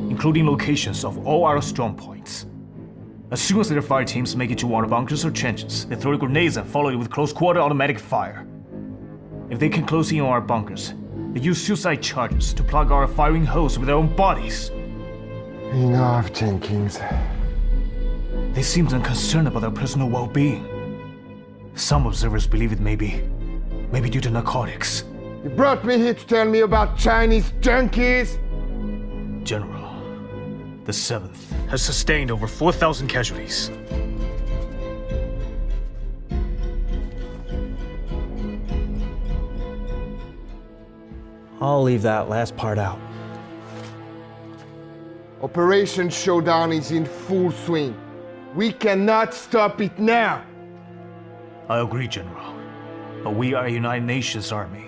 including locations of all our strong points. As soon as their fire teams make it to our bunkers or trenches, they throw grenades and follow it with close-quarter automatic fire. If they can close in on our bunkers, they use suicide charges to plug our firing holes with their own bodies. Enough, Jenkins. They seem unconcerned about their personal well-being. Some observers believe it may be due to narcotics. You brought me here to tell me about Chinese junkies? General, the 7th has sustained over 4,000 casualties. I'll leave that last part out. Operation Showdown is in full swing. We cannot stop it now. I agree, General. But we are a United Nations army.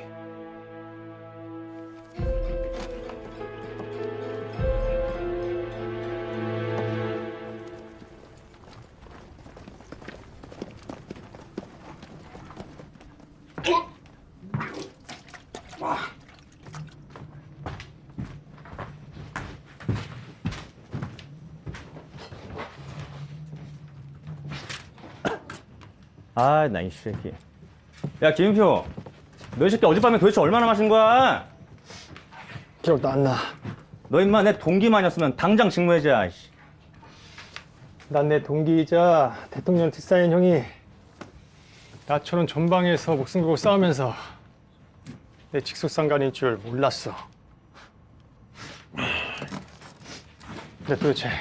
아, 나 이 새끼. 야, 김인표. 너 이 새끼 어젯밤에 도대체 얼마나 마신 거야? 기억도 안 나. 너 임마 내 동기만 아니었으면 당장 직무해자. 난 내 동기이자 대통령 특사인 형이 나처럼 전방에서 목숨 걸고 싸우면서 내 직속상관인 줄 몰랐어. 근데 도대체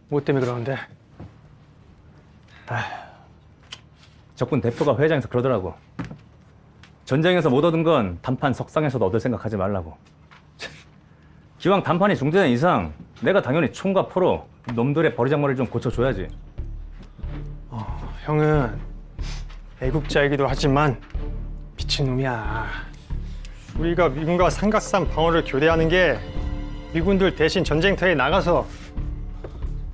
뭐 때문에 그러는데? 적군 대표가 회의장에서 그러더라고. 전쟁에서 못 얻은 건 단판 석상에서도 얻을 생각하지 말라고. 기왕 단판이 중재된 이상 내가 당연히 총과 포로 놈들의 버리장머리를 좀 고쳐줘야지. 형은 애국자이기도 하지만 미친놈이야. 우리가 미군과 삼각산 방어를 교대하는 게 미군들 대신 전쟁터에 나가서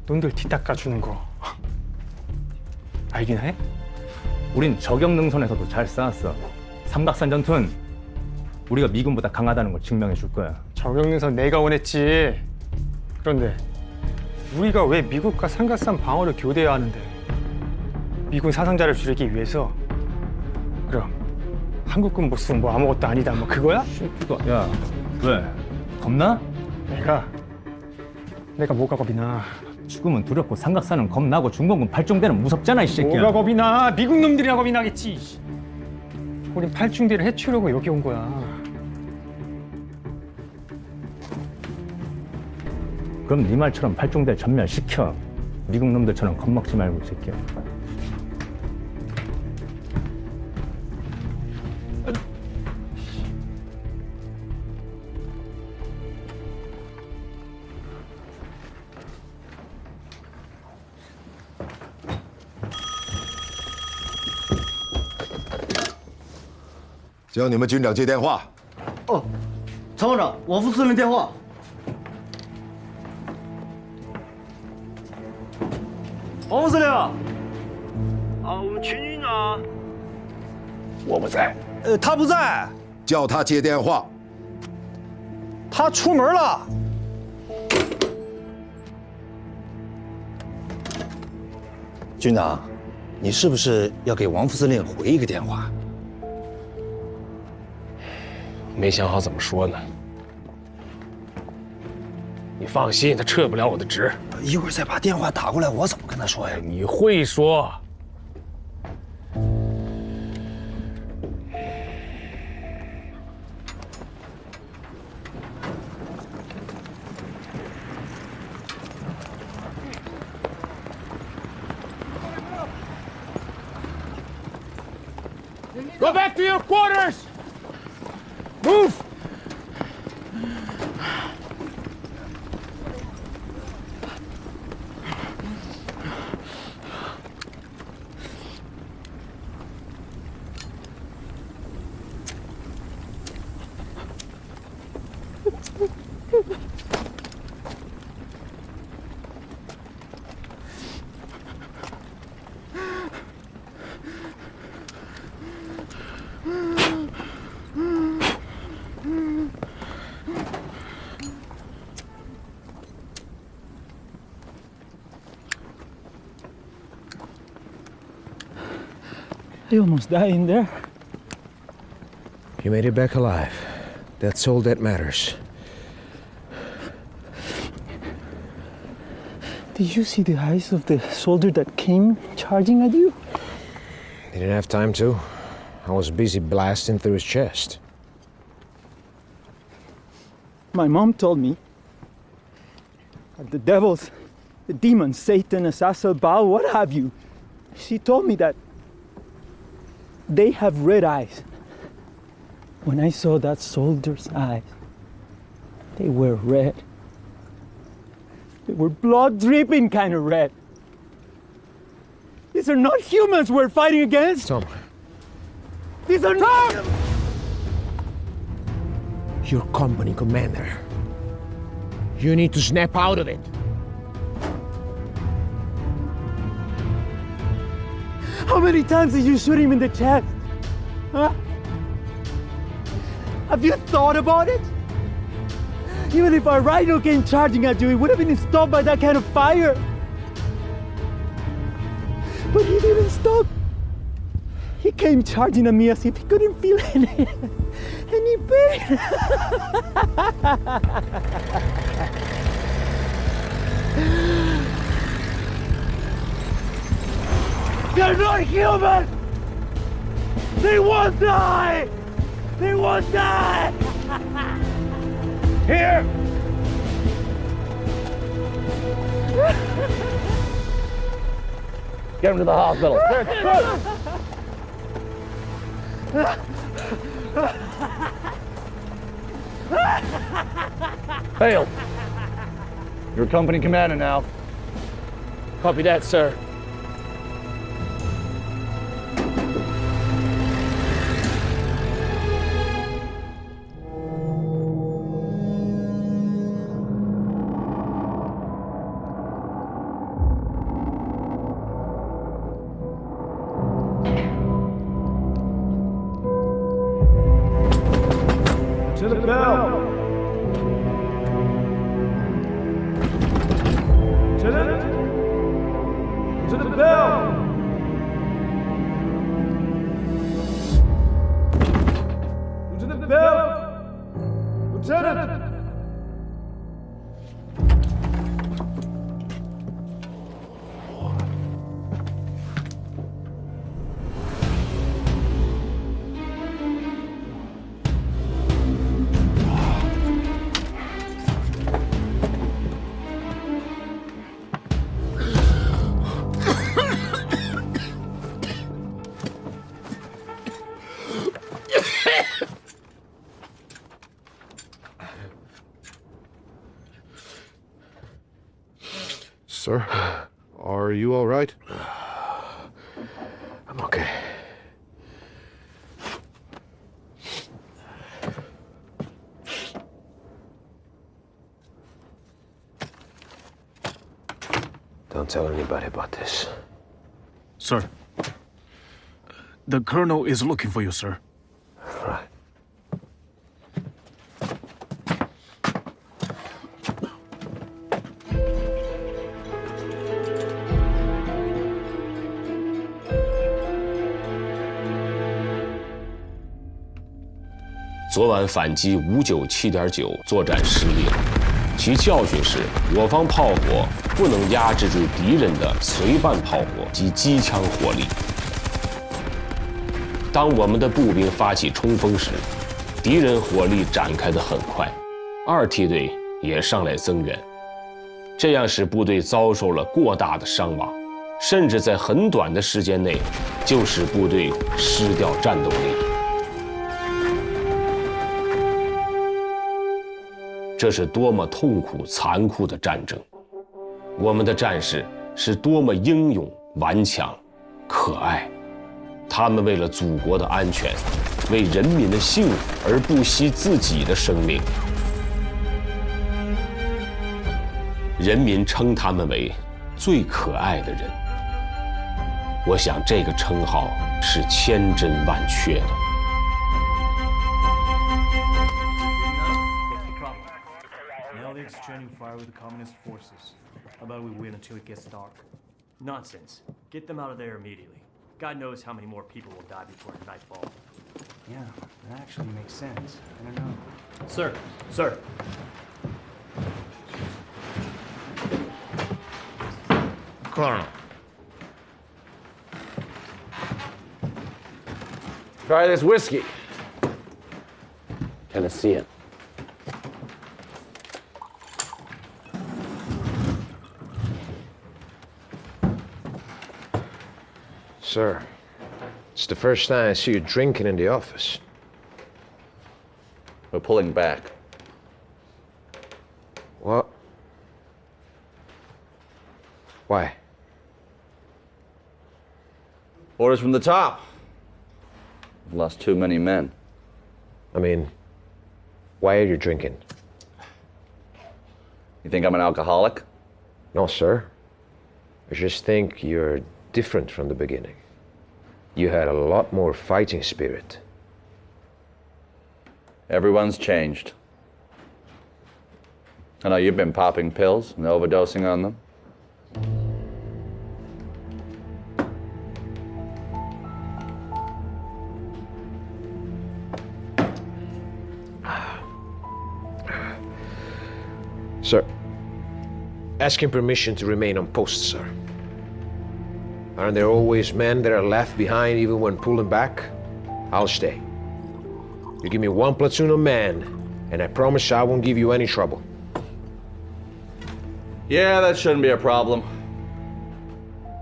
놈들 뒤닦아주는 거 알긴 해? 우린 저격능선에서도 잘 싸웠어. 삼각산 전투는 우리가 미군보다 강하다는 걸 증명해 줄 거야. 저격능선 내가 원했지. 그런데 우리가 왜 미국과 삼각산 방어를 교대해야 하는데? 미군 사상자를 줄이기 위해서? 그럼 한국군 보스는 뭐 아무것도 아니다 뭐 그거야? 야, 왜? 겁나? 내가 뭐가 겁이 나? 죽음은 두렵고 삼각산은 겁나고 중공군 팔중대는 무섭잖아, 이 새끼야. 뭐가 겁이 나? 미국 놈들이나 겁이 나겠지. 우린 팔중대를 해치우려고 여기 온 거야. 그럼 네 말처럼 팔중대를 전멸시켜. 미국 놈들처럼 겁먹지 말고, 이 새끼야.叫你们军长接电话。哦，参谋长，王副司令电话。王副司令。我们秦军长。我不在。他不在。叫他接电话。他出门了。军长，你是不是要给王副司令回一个电话？没想好怎么说呢。你放心，他撤不了我的职。一会儿再把电话打过来，我怎么跟他说呀？你会说。Go back to your quarters! Move! I almost died in there. You made it back alive. That's all that matters. Did you see the eyes of the soldier that came charging at you? Didn't have time to. I was busy blasting through his chest. My mom told me that the devils, the demons, Satan, Azazel, Baal, what have you, she told me that they have red eyes. When I saw that soldier's eyes, they were red. They were blood-dripping kind of red. These are not humans we're fighting against. Tom. These are not... Your company commander. You need to snap out of it. How many times did you shoot him in the chest? Huh? Have you thought about it? Even if our rhino came charging at you, it would have been stopped by that kind of fire. But he didn't stop. He came charging at me as if he couldn't feel any pain. They're not human! They won't die! They won't die! Here! Get him to the hospital. Failed. You're company commander now. Copy that, sir. To the bell! To the bell! Lieutenant Bell! Lieutenant! Sir, are you all right? I'm okay. Don't tell anybody about this. Sir, the colonel is looking for you, sir. Right.「昨晚反击597.9作战失利了，其教训是我方炮火不能压制住敌人的随伴炮火及机枪火力。当我们的步兵发起冲锋时，敌人火力展开得很快，2梯队也上来增援，这样使部队遭受了过大的伤亡，甚至在很短的时间内就使部队失掉战斗力。这是多么痛苦残酷的战争！我们的战士是多么英勇顽强、可爱，他们为了祖国的安全，为人民的幸福而不惜自己的生命。人民称他们为最可爱的人。我想这个称号是千真万确的。Now they're exchanging fire with the communist forces. How about we wait until it gets dark? Nonsense. Get them out of there immediately. God knows how many more people will die before nightfall. Yeah, that actually makes sense. I don't know. Sir, sir. Colonel. Try this whiskey. Tennessean. Sir, it's the first time I see you drinking in the office. We're pulling back. What? Why? Orders from the top. We've lost too many men. I mean, why are you drinking? You think I'm an alcoholic? No, sir. I just think you're different from the beginning. You had a lot more fighting spirit. Everyone's changed. I know you've been popping pills and overdosing on them. Sir, asking permission to remain on post, sir. Aren't there always men that are left behind even when pulling back? I'll stay. You give me one platoon of men, and I promise I won't give you any trouble. Yeah, that shouldn't be a problem.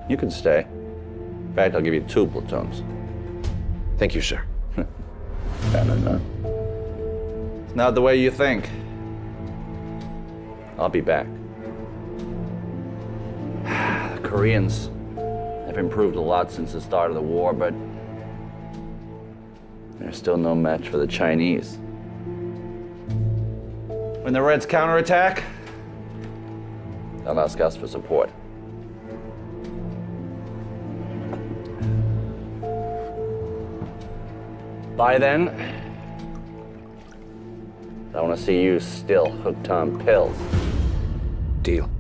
You can stay. In fact, I'll give you 2 platoons. Thank you, sir. No. It's not the way you think. I'll be back. The Koreans have improved a lot since the start of the war, but they're still no match for the Chinese. When the Reds counterattack, they'll ask us for support. By then, I want to see you still hooked on pills. Deal.